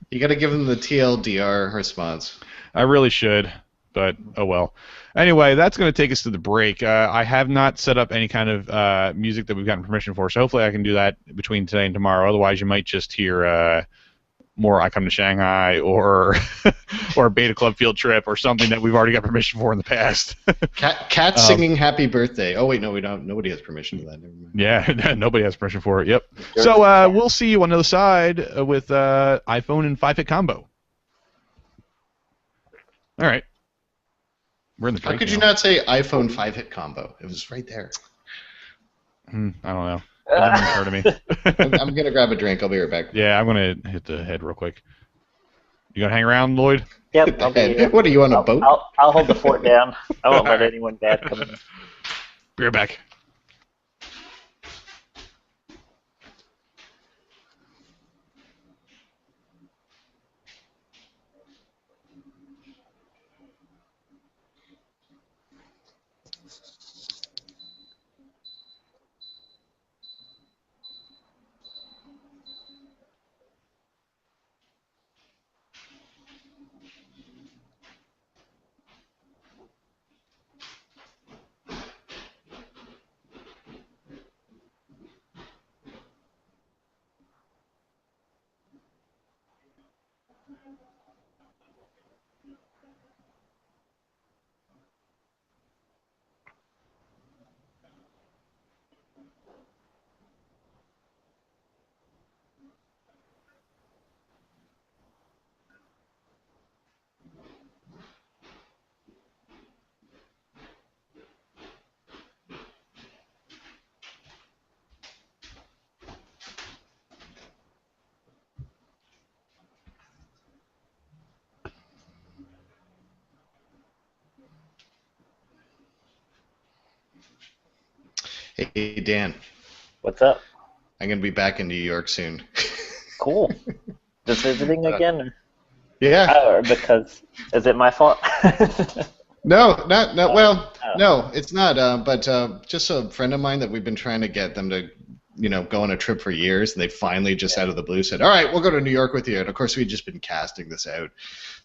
You got to give them the TLDR response. I really should, but oh well. Anyway, that's going to take us to the break. I have not set up any kind of music that we've gotten permission for, so hopefully I can do that between today and tomorrow. Otherwise, you might just hear more I Come to Shanghai or Beta Club Field Trip or something that we've already got permission for in the past. Cat singing Happy Birthday. Oh, wait, no, we don't. Nobody has permission for that. Never mind. Yeah, nobody has permission for it. Yep. So we'll see you on the other side with iPhone and 5-hit combo. All right. We're in the break. How could you not say iPhone 5-hit combo? It was right there. I don't know. It didn't occur to me. I'm going to grab a drink. I'll be right back. Yeah, I'm going to hit the head real quick. You going to hang around, Lloyd? Yep. What are you on a boat? I'll hold the fort down. I won't let anyone bad come in. Be right back. Hey, Dan. What's up? I'm going to be back in New York soon. Cool. Just visiting again? Yeah. Or because is it my fault? No, well, Oh. no, it's not. But just a friend of mine that we've been trying to get them to, go on a trip for years, and they finally just out of the blue said, "All right, we'll go to New York with you." And of course, we'd just been casting this out,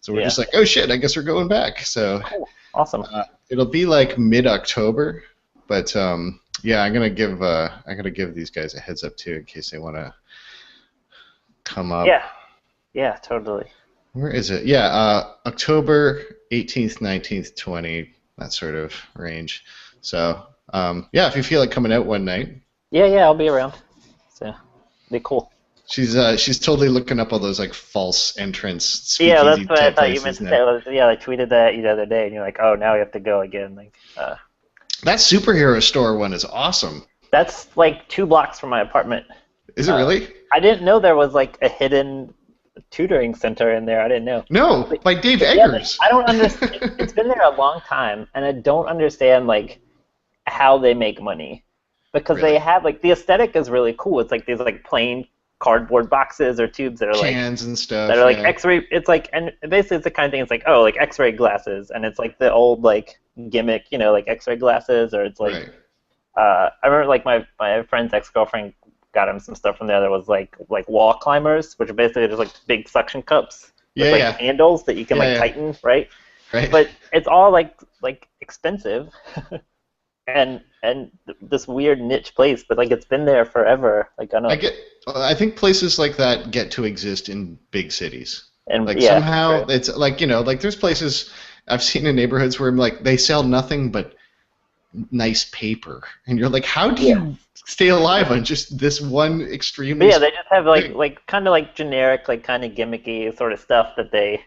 so we're just like, "Oh shit, I guess we're going back." So Cool. Awesome. it'll be like mid-October, but yeah, I'm gonna give these guys a heads up too in case they want to come up. Yeah, totally. Where is it? Yeah, October 18th, 19th, 20th, that sort of range. So, yeah, if you feel like coming out one night. Yeah, I'll be around. So, be cool. She's totally looking up all those like false entrance speakeasy Yeah, that's what I type thought you meant places to now. say. Yeah, I tweeted that the other day, and you're like, "Oh, now we have to go again." Like, That superhero store one is awesome. that's like 2 blocks from my apartment. Is it really? I didn't know there was like a hidden tutoring center in there. I didn't know. No, by Dave Yeah, Eggers. I don't understand. It's been there a long time, and I don't understand like how they make money, because Really? they have like the aesthetic is really cool. It's like these like plain cardboard boxes or tubes that are like Cans and stuff. that are like yeah. X-ray. It's like, and basically it's the kind of thing. It's like, oh, like X-ray glasses, and it's like the old like gimmick, like X-ray glasses, or it's like Right. I remember like my friend's ex-girlfriend got him some stuff from there that was like wall climbers, which are basically just like big suction cups with like handles that you can tighten, right? Right. But it's all like expensive, and this weird niche place, but like it's been there forever. Like I don't know. I think places like that get to exist in big cities. And like yeah, somehow right. it's like like there's places I've seen in neighborhoods where like they sell nothing but nice paper, and you're like, how do you stay alive on just this one extremely? But yeah, they just have like kind of like generic, like kind of gimmicky sort of stuff that they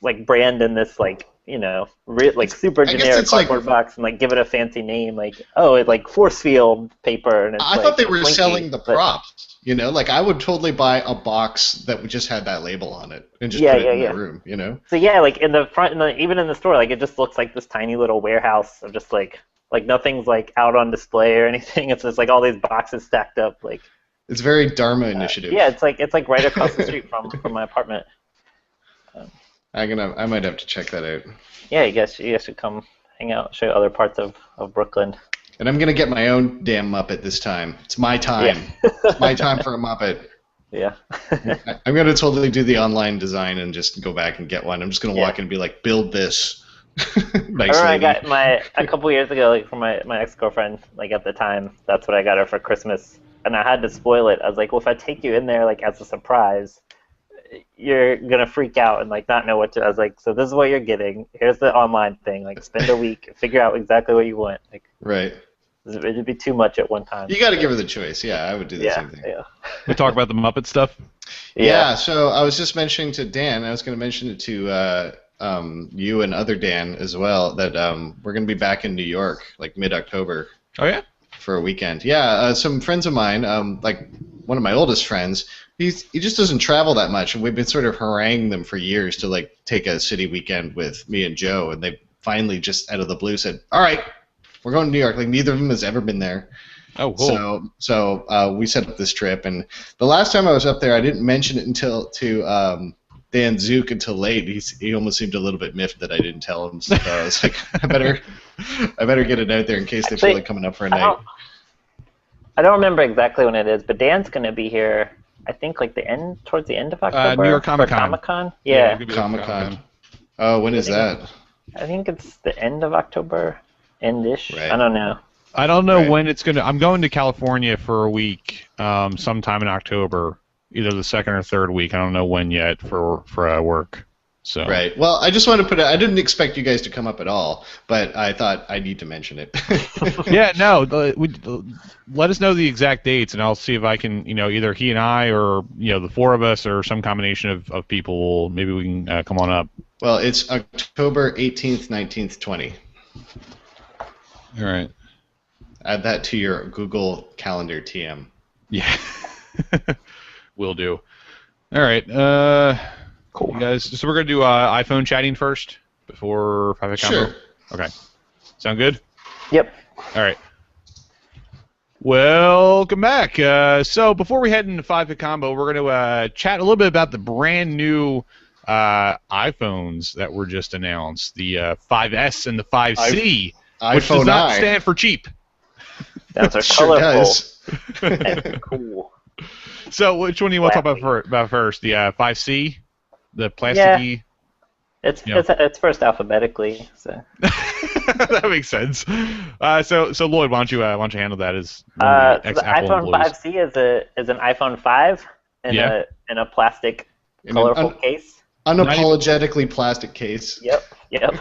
like brand in this like like super generic cardboard box and like give it a fancy name, like it's like force field paper. And it's I like thought they were slinky, selling the props. Like I would totally buy a box that just had that label on it and just put it in my room. So yeah, like in the front, even in the store, like it just looks like this tiny little warehouse of just like nothing's like out on display or anything. It's just like all these boxes stacked up. Like it's very Dharma Initiative. Yeah, it's like right across the street from my apartment. I might have to check that out. Yeah, you guys should come hang out, show you other parts of Brooklyn. And I'm gonna get my own damn Muppet this time. It's my time. It's my time for a Muppet. Yeah. I'm gonna totally do the online design and just go back and get one. I'm just gonna walk in and be like, build this. Nice I lady. remember I got a couple years ago, like from my ex-girlfriend, like at the time, that's what I got her for Christmas, and I had to spoil it. I was like, well, if I take you in there like as a surprise, you're gonna freak out and like not know what to. I was like, so this is what you're getting. Here's the online thing. Like, spend a week, figure out exactly what you want. Like, right. It'd be too much at one time. You got to give her the choice. Yeah, I would do the same thing. Yeah. We talk about the Muppet stuff. Yeah. So I was just mentioning to Dan. I was going to mention it to you and other Dan as well that we're going to be back in New York like mid-October. Oh yeah. For a weekend. Yeah. Some friends of mine, like one of my oldest friends, he just doesn't travel that much, and we've been sort of haranguing them for years to like take a city weekend with me and Joe, and they finally just out of the blue said, "All right, we're going to New York." Like neither of them has ever been there. Oh, cool. So we set up this trip, and the last time I was up there, I didn't mention it to Dan Zook until late. He almost seemed a little bit miffed that I didn't tell him. So I was like, I better get it out there in case they feel like coming up for a night. I don't remember exactly when it is, but Dan's going to be here. I think like towards the end of October. New York Comic Con. Comic-Con? Yeah. Comic Con. Oh, when is that? I think it's the end of October, end-ish. Right. I don't know. I don't know when it's gonna. I'm going to California for a week, sometime in October. either the second or third week. I don't know when yet for work. So. Right. Well, I just want to put it. I didn't expect you guys to come up at all, but I thought I need to mention it. Yeah. No. Let us know the exact dates, and I'll see if I can, either he and I, or the four of us, or some combination of people. Maybe we can come on up. Well, it's October 18th, 19th, 20. All right. Add that to your Google Calendar TM. Yeah. Will do. All right. Cool. You guys, so we're going to do iPhone chatting first before 5 Combo? Sure. Okay. Sound good? Yep. All right. Welcome back. So before we head into 5 Combo, we're going to chat a little bit about the brand new iPhones that were just announced, the 5S and the 5C, which does not stand for cheap. That's Sure does. And cool. So which one do you want to talk about first? The 5C? The plasticky. Yeah. It's first alphabetically, so. That makes sense. So Lloyd, why don't you handle that as the iPhone 5C is an iPhone 5 in a plastic colorful case. Unapologetically plastic case. Yep.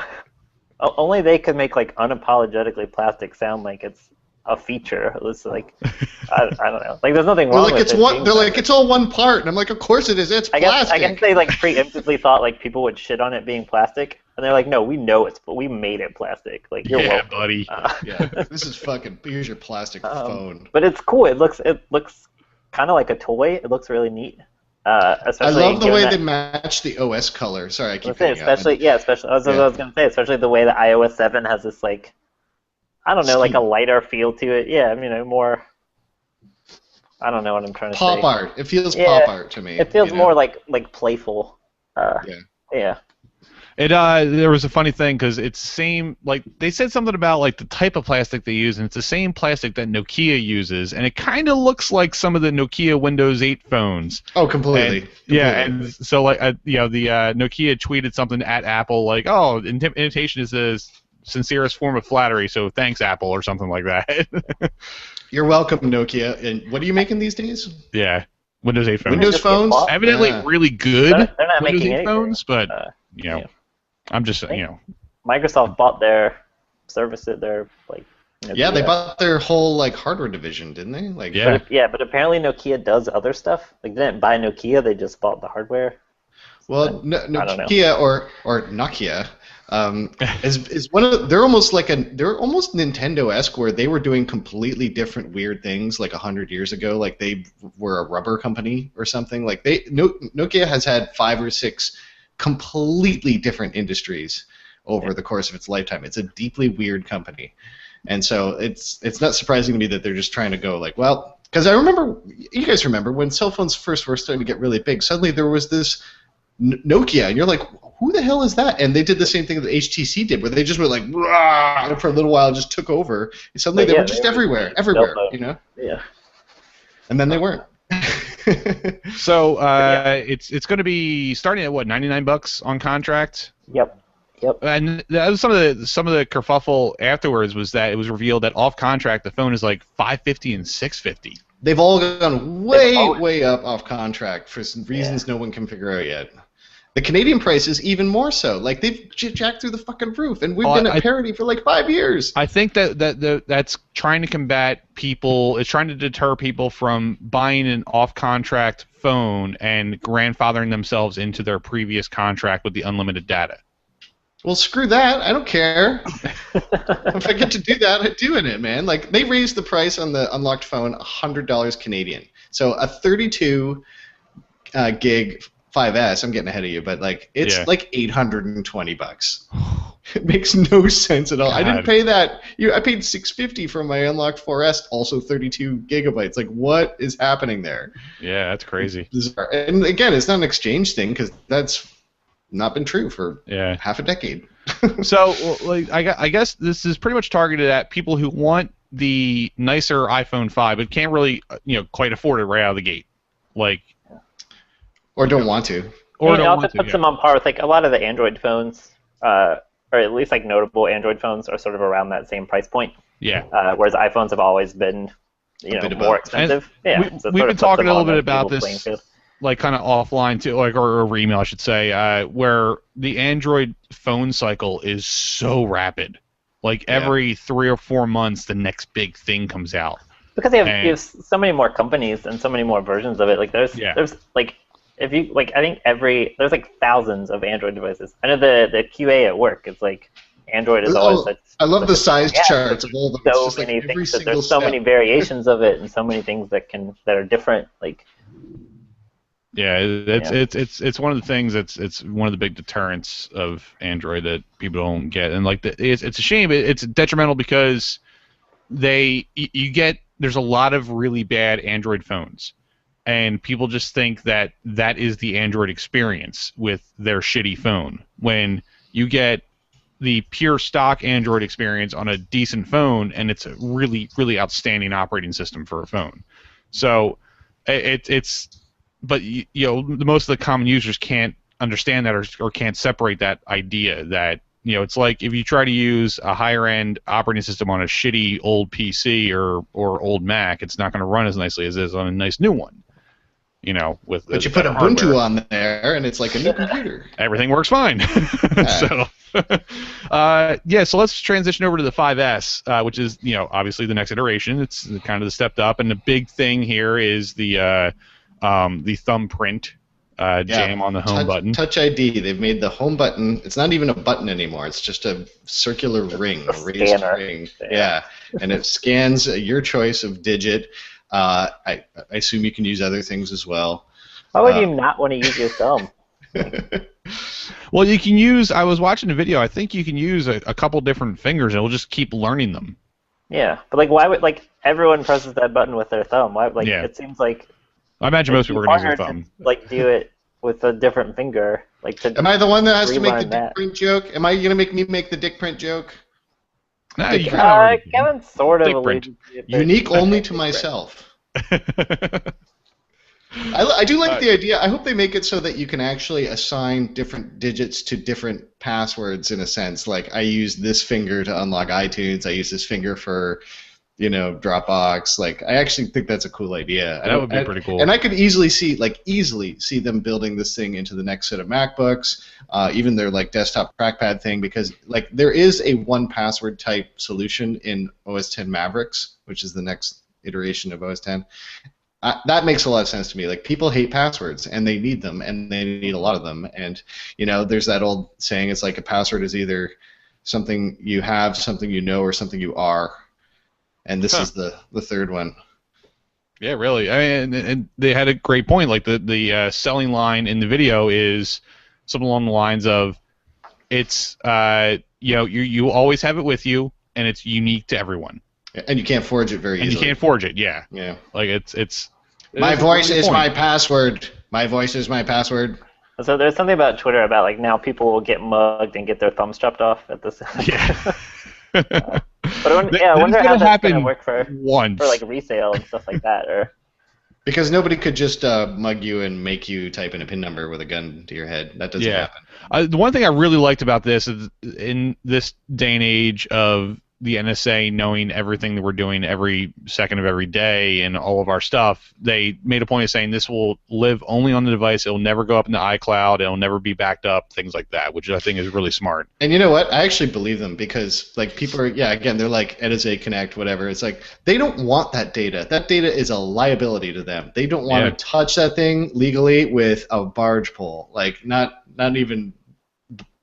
Only they could make like unapologetically plastic sound like it's a feature. It's like I don't know. Like there's nothing wrong with it. They're like it's all one part, and I'm like, of course it is. It's plastic. I guess they like preemptively thought like people would shit on it being plastic, and they're like, no, we know but we made it plastic. Like you're welcome, buddy. This is fucking. Here's your plastic phone. But it's cool. It looks kind of like a toy. It looks really neat. I love the way they match the OS color. Sorry, I keep saying especially I was gonna say, especially the way the iOS 7 has this like. I don't know, like a lighter feel to it. Yeah, more. I don't know what I'm trying to say. Pop art. It feels pop art to me. It feels more like playful. Yeah. There was a funny thing because it's same. Like they said something about like the type of plastic they use, and it's the same plastic that Nokia uses, and it kind of looks like some of the Nokia Windows 8 phones. Oh, completely. Yeah, and so like the Nokia tweeted something at Apple like, "Oh, imitation is a sincerest form of flattery, so thanks, Apple," or something like that. You're welcome, Nokia. And what are you making these days? Yeah, Windows 8 phones. Windows phones? Evidently really good they're not Windows making 8 anything. phones, but, I'm just, Microsoft bought their service at their, like... Yeah, they bought their whole, like, hardware division, didn't they? Like, But apparently Nokia does other stuff. Like, they didn't buy Nokia, they just bought the hardware. Well, Nokia or Nokia... is one of they're almost Nintendo-esque, where they were doing completely different weird things like 100 years ago, like they were a rubber company or something. Like Nokia has had 5 or 6 completely different industries over the course of its lifetime. It's a deeply weird company, and so it's not surprising to me that they're just trying to go like, well, because you guys remember when cell phones first were starting to get really big, suddenly there was this Nokia, and you're like, who the hell is that? And they did the same thing that HTC did, where they just went like, rah, and for a little while just took over. And suddenly they were just everywhere, Yeah. And then they weren't. So it's going to be starting at what, $99 on contract? Yep. And that was some of the kerfuffle afterwards was that it was revealed that off contract the phone is like $550 and $650. They've all gone way up off contract for some reasons no one can figure out yet. The Canadian price is even more so. Like they've jacked through the fucking roof, and we've been at parity for like 5 years. I think that's trying to combat people. It's trying to deter people from buying an off-contract phone and grandfathering themselves into their previous contract with the unlimited data. Well, screw that. I don't care. If I get to do that, I'm doing it, man. Like they raised the price on the unlocked phone $100 Canadian. So a 32 gig 5S. I'm getting ahead of you, but like it's like $820. It makes no sense at all. God. I didn't pay that. I paid $650 for my unlocked 4S, also 32 gigabytes. Like what is happening there? Yeah, that's crazy. And again, it's not an exchange thing because that's not been true for half a decade. So, like, I guess this is pretty much targeted at people who want the nicer iPhone 5 but can't really, quite afford it right out of the gate, like, or don't want to, or don't want to. It also puts them on par with like a lot of the Android phones, or at least like notable Android phones are sort of around that same price point. Yeah. Whereas iPhones have always been, more expensive. We've been talking a little bit about this. like kind of offline too, like or over email, I should say, where the Android phone cycle is so rapid. Like every 3 or 4 months, the next big thing comes out. Because you have so many more companies and so many more versions of it. Like there's like if you like I think there's like thousands of Android devices. I know the QA at work is like Android is always such. I love the size charts of all of them. So many things that there's so many variations of it and so many things that are different. Like it's one of the things it's one of the big deterrents of Android that people don't get, and like it's a shame. It's detrimental because you get there's a lot of really bad Android phones, and people just think that is the Android experience with their shitty phone. When you get the pure stock Android experience on a decent phone, and it's a really, really outstanding operating system for a phone. So but most of the common users can't understand that or can't separate that idea that it's like if you try to use a higher end operating system on a shitty old PC or old Mac, it's not going to run as nicely as it is on a nice new one. But you put Ubuntu on there, and it's like a new computer. Everything works fine. So let's transition over to the 5S, which is obviously the next iteration. It's kind of the step up, and the big thing here is the thumbprint jam on the home button. Touch ID. They've made the home button. It's not even a button anymore. It's just a circular ring, a raised ring. Yeah, and it scans your choice of digit. I assume you can use other things as well. Why would you not want to use your thumb? Well, you can use. I was watching a video. I think you can use a couple different fingers, and it'll just keep learning them. Yeah, but why would everyone presses that button with their thumb? Why it seems like. I imagine most people are going to use their thumb. Do it with a different finger. Am I the one that has to make the dick print joke? Am I going to make me make the dick print joke? No, Kevin sort of print. Unique only to myself. I do like the idea. I hope they make it so that you can actually assign different digits to different passwords in a sense. Like I use this finger to unlock iTunes. I use this finger for Dropbox. Like I actually think that's a cool idea. That would be pretty cool. And I could easily see them building this thing into the next set of MacBooks, even their desktop trackpad thing, because there is a 1Password type solution in OS X Mavericks, which is the next iteration of OS X. That makes a lot of sense to me. People hate passwords, and they need them, and they need a lot of them. And there's that old saying: it's like a password is either something you have, something you know, or something you are. And this is the third one. Yeah, really. I mean, and they had a great point. The selling line in the video is something along the lines of, it's you always have it with you, and it's unique to everyone. And you can't forge it very easily. And you can't forge it. Yeah. Yeah. It's. My voice is my password. My voice is my password. So there's something about Twitter about now people will get mugged and get their thumbs chopped off at this. Yeah. But I wonder how that's going to work for resale and stuff like that, or. Because nobody could just mug you and make you type in a PIN number with a gun to your head. That doesn't happen. The one thing I really liked about this is in this day and age of the NSA knowing everything that we're doing every second of every day and all of our stuff, they made a point of saying this will live only on the device. It'll never go up in the iCloud. It'll never be backed up, things like that, which I think is really smart. And you know what? I actually believe them because people are, again, they're like NSA Connect, whatever. It's like they don't want that data. That data is a liability to them. They don't want to touch that thing legally with a barge pole. Not even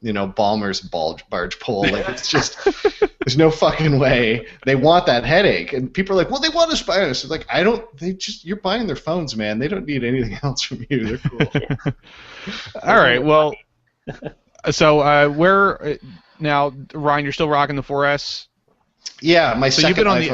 Ballmer's barge pole. It's just there's no fucking way. They want that headache, and people are like, well, they want to spy on us. It's you're buying their phones, man. They don't need anything else from you. They're cool. All right, well, so where now, Ryan? You're still rocking the 4S. Yeah, my second you've been on iPhone.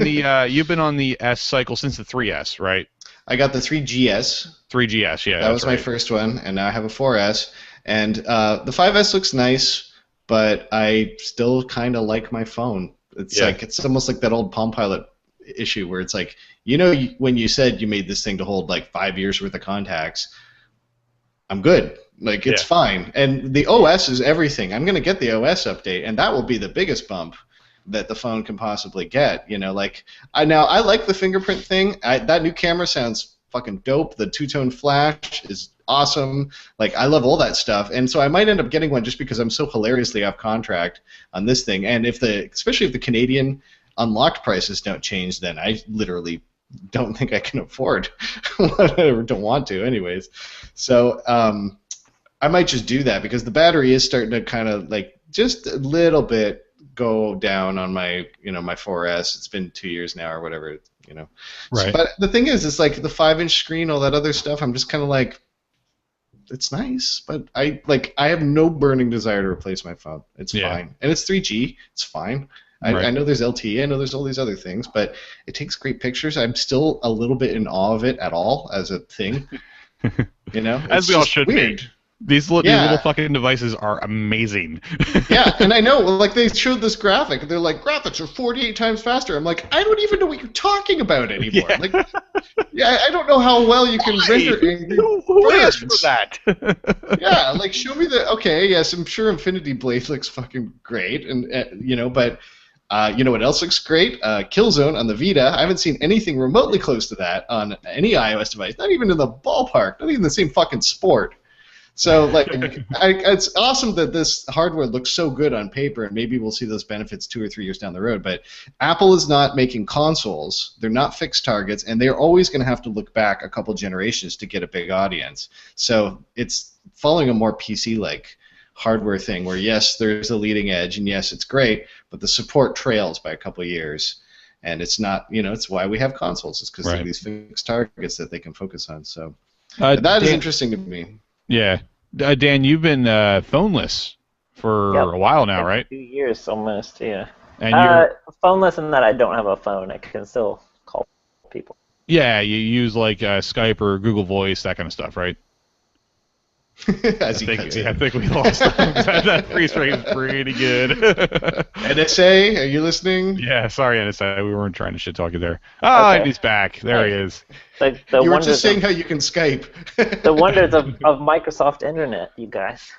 the S. You've been on the S cycle since the 3S, right? I got the 3GS. 3GS, yeah. That was my first one, and now I have a 4S. And the 5S looks nice, but I still kind of like my phone. It's it's almost like that old Palm Pilot issue where it's like, when you said you made this thing to hold 5 years worth of contacts, I'm good. It's fine. And the OS is everything. I'm going to get the OS update, and that will be the biggest bump that the phone can possibly get. Now I like the fingerprint thing. That new camera sounds fucking dope. The two-tone flash is awesome. Like, I love all that stuff, and so I might end up getting one just because I'm so hilariously off contract on this thing. And especially if the Canadian unlocked prices don't change, then I literally don't think I can afford what I don't want to, anyways. So I might just do that because the battery is starting to kind of like just a little bit go down on my my 4S. It's been 2 years now or whatever, Right. But the thing is, it's like the 5-inch screen, all that other stuff. I'm just kind of like, it's nice, but I have no burning desire to replace my phone. It's fine, and it's 3G. It's fine. I know there's LTE. I know there's all these other things, but it takes great pictures. I'm still a little bit in awe of it at all as a thing. As we all should weird. be. These little fucking devices are amazing. Yeah, and I know, like, they showed this graphic, and they're like, graphics are 48 times faster. I'm like, I don't even know what you're talking about anymore. Yeah. Like, I don't know how well you can render angry Who asked for that? Yeah, like, show me okay, yes, I'm sure Infinity Blade looks fucking great, and but you know what else looks great? Killzone on the Vita. I haven't seen anything remotely close to that on any iOS device, not even in the ballpark, not even the same fucking sport. So, like, it's awesome that this hardware looks so good on paper, and maybe we'll see those benefits 2 or 3 years down the road. But Apple is not making consoles. They're not fixed targets, and they're always going to have to look back a couple generations to get a big audience. So it's following a more PC-like hardware thing where, yes, there's a leading edge, and yes, it's great, but the support trails by a couple of years. And it's not, it's why we have consoles. It's because there are these fixed targets that they can focus on. So that is interesting to me. Yeah. Dan, you've been phoneless for a while now, right? 2 years almost, yeah. And you're phoneless in that I don't have a phone. I can still call people. Yeah, you use like Skype or Google Voice, that kind of stuff, right? I think we lost him. That freeze rate is pretty good. NSA, are you listening? Yeah, sorry, NSA. We weren't trying to shit talk you there. Oh, okay. He's back. There he is. You were just saying how you can Skype. The wonders of Microsoft Internet, you guys.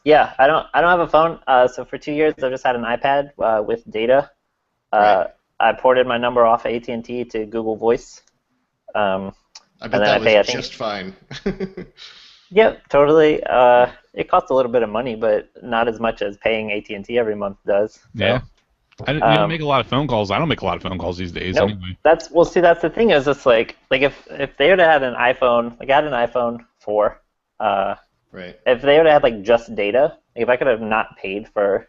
Yeah, I don't have a phone. So for 2 years, I've just had an iPad with data. I ported my number off AT&T to Google Voice. I bet that was just fine. Yep, totally. It costs a little bit of money, but not as much as paying AT&T every month does. So, yeah. I didn't make a lot of phone calls. I don't make a lot of phone calls these days anyway. That's the thing is, it's like if they would have had an iPhone, like I had an iPhone 4, if they would have had like just data, like if I could have not paid for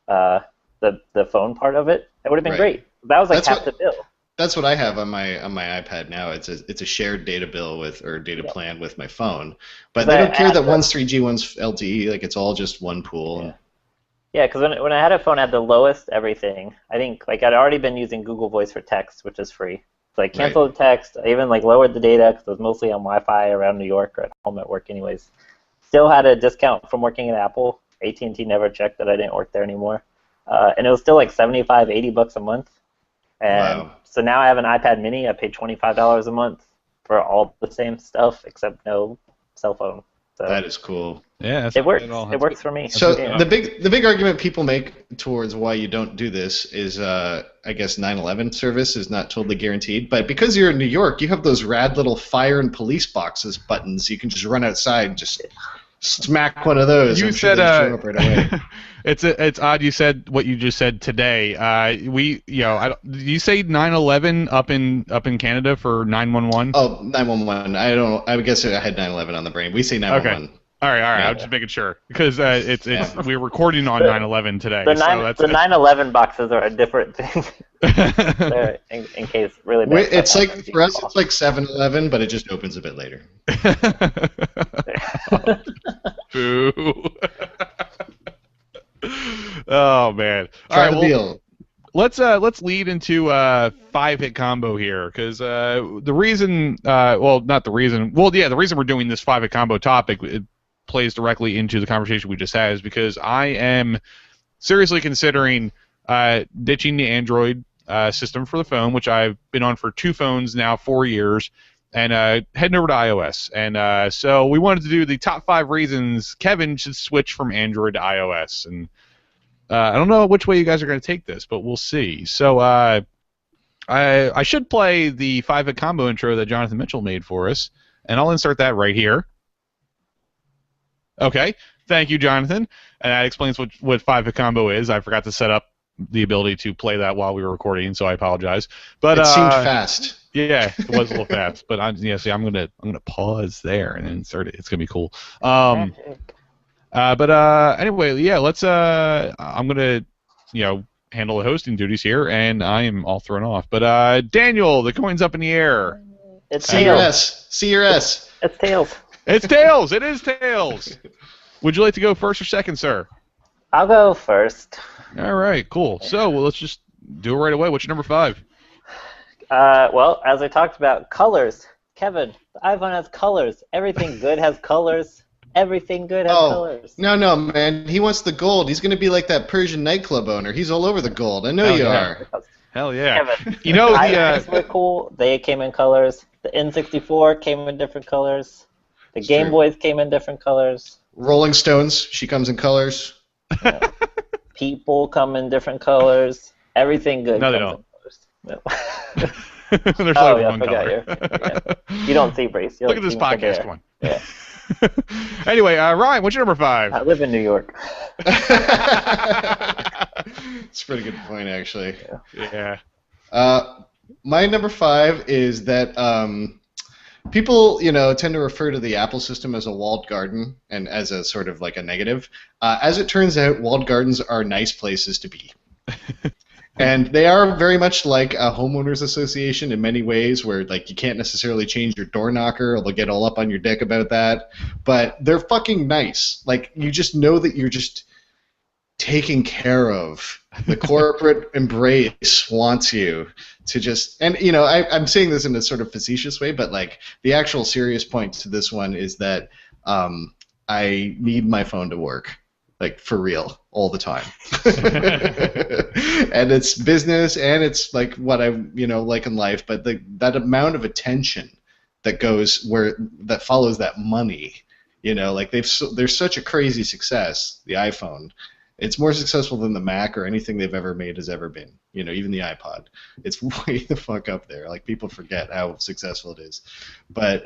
the phone part of it, that would have been great. That was like half the bill. That's what I have on my iPad now. It's a shared data bill data plan with my phone, but they don't care that one's 3G, one's LTE. Like it's all just one pool. Yeah, because when I had a phone, I had the lowest everything. I think like I'd already been using Google Voice for text, which is free. So I canceled the text. I even like lowered the data because it was mostly on Wi-Fi around New York or at home at work, anyways. Still had a discount from working at Apple. AT&T never checked that I didn't work there anymore, and it was still like $75-$80 a month. And so now I have an iPad mini. I pay $25 a month for all the same stuff except no cell phone. So that is cool. Yeah, it works. It works for me. So the big argument people make towards why you don't do this is, I guess 9/11 service is not totally guaranteed. But because you're in New York, you have those rad little fire and police boxes buttons. You can just run outside and just smack one of those. You said show up right away. It's odd you said what you just said today. Did you say 9/11 up in Canada for 911? Oh, 911. I guess I had 9/11 on the brain. We say 911. Okay. All right. Yeah. I'm just making sure because we're recording on 9/11 today. The 9/11 boxes are a different thing. in case really bad it's like for us, it's like 7-Eleven, but it just opens a bit later. Boo. Oh man! Try the deal. Let's lead into 5-hit combo here because the reason the reason we're doing this 5-hit combo topic, it plays directly into the conversation we just had, is because I am seriously considering ditching the Android system for the phone, which I've been on for 2 phones now, 4 years, and heading over to iOS. And so we wanted to do the top 5 reasons Kevin should switch from Android to iOS. And I don't know which way you guys are going to take this, but we'll see. So I should play the 5-hit combo intro that Jonathan Mitchell made for us, and I'll insert that right here. Okay, thank you, Jonathan. And that explains what 5-hit combo is. I forgot to set up the ability to play that while we were recording, so I apologize. But it seemed fast. Yeah, it was a little fast. But I'm gonna pause there and insert it. It's gonna be cool. Anyway, yeah, let's. I'm gonna, handle the hosting duties here, and I am all thrown off. But Daniel, the coin's up in the air. It's See your S. See your S. It's tails. It's tails. It is tails. Would you like to go first or second, sir? I'll go first. All right, cool. So let's just do it right away. What's your number 5? Well, as I talked about, colors. Kevin, the iPhone has colors. Everything good has colors. Everything good has colors. No, man. He wants the gold. He's going to be like that Persian nightclub owner. He's all over the gold. I know you are. Hell yeah. Kevin, the iPhones were cool. They came in colors. The N64 came in different colors. The Game Boys came in different colors. Rolling Stones, she comes in colors. People come in different colors. Everything good comes in colors. No. There's only one color. You don't see Brace. Look at this podcast. Come on. Yeah. Anyway, Ryan, what's your number 5? I live in New York. It's a pretty good point, actually. Yeah. My number 5 is that people, tend to refer to the Apple system as a walled garden and as a sort of like a negative. As it turns out, walled gardens are nice places to be. And they are very much like a homeowners association in many ways, where like you can't necessarily change your door knocker, or they'll get all up on your dick about that. But they're fucking nice. Like, you just know that you're just taken care of. The corporate embrace wants you to just, and I'm saying this in a sort of facetious way, but like the actual serious point to this one is that I need my phone to work. Like, for real, all the time. And it's business, and it's like what I, like in life, but that amount of attention that that follows that money, like there's such a crazy success, the iPhone. It's more successful than the Mac or anything they've ever made has ever been. Even the iPod. It's way the fuck up there. Like, people forget how successful it is. But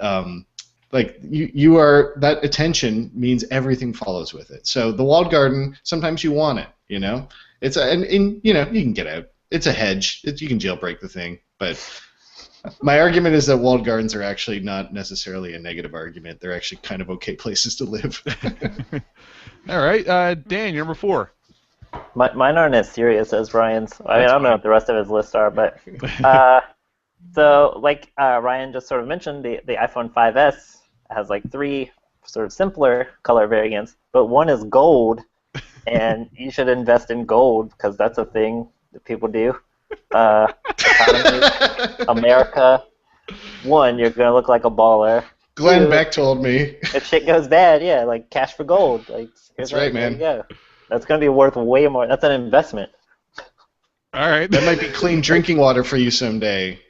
like, you are, that attention means everything follows with it. So the walled garden, sometimes you want it, It's and you can get out. It's a hedge. You can jailbreak the thing. But my argument is that walled gardens are actually not necessarily a negative argument. They're actually kind of okay places to live. All right, Dan, you're number 4. Mine aren't as serious as Ryan's. I don't know what the rest of his lists are, but so like Ryan just sort of mentioned, the iPhone 5S has like 3 sort of simpler color variants, but one is gold, and you should invest in gold because that's a thing that people do. America, 1, you're gonna look like a baller. Glenn 2, Beck told me. if shit goes bad, like cash for gold. Like, that's right, man. There you go. That's gonna be worth way more. That's an investment. All right. That might be clean drinking water for you someday.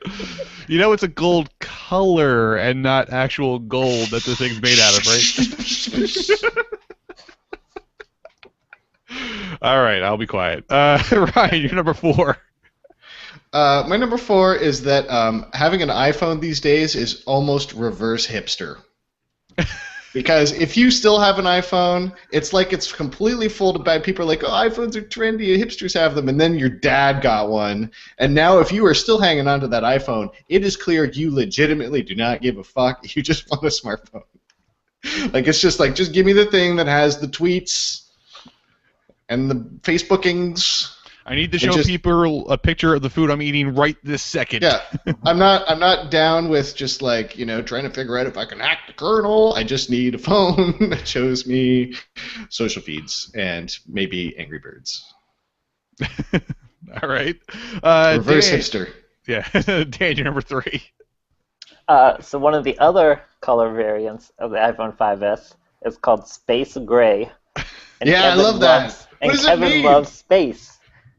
It's a gold color and not actual gold that the thing's made out of, right? All right, I'll be quiet. Ryan, you're number 4. My number 4 is that having an iPhone these days is almost reverse hipster. Because if you still have an iPhone, it's like it's completely folded by people are like, oh, iPhones are trendy, hipsters have them, and then your dad got one. And now if you are still hanging on to that iPhone, it is clear you legitimately do not give a fuck. You just want a smartphone. Like, it's just like, just give me the thing that has the tweets and the Facebookings. I need to show people a picture of the food I'm eating right this second. Yeah, I'm not down with just like, trying to figure out if I can hack the kernel. I just need a phone that shows me social feeds and maybe Angry Birds. All right. Reverse Dan, hipster. Yeah, Dan, you're number 3. So one of the other color variants of the iPhone 5S is called Space Gray. And yeah, Kevin I love that. And what does that Kevin mean? loves space.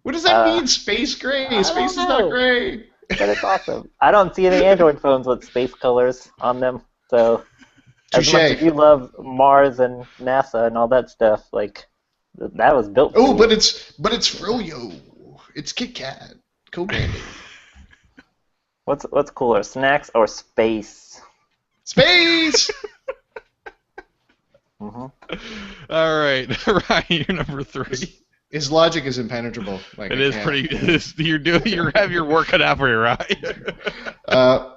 What does that mean, space gray? Space is not gray. But it's awesome. I don't see any Android phones with space colors on them, so as much as you love Mars and NASA and all that stuff, like, that was built for you. but it's Froyo. It's Kit Kat. Co-branded. What's cooler, snacks or space? Space. Mm-hmm. All right, Ryan, you're number 3. His logic is impenetrable. Like, It is pretty. You have your work cut out for you, right?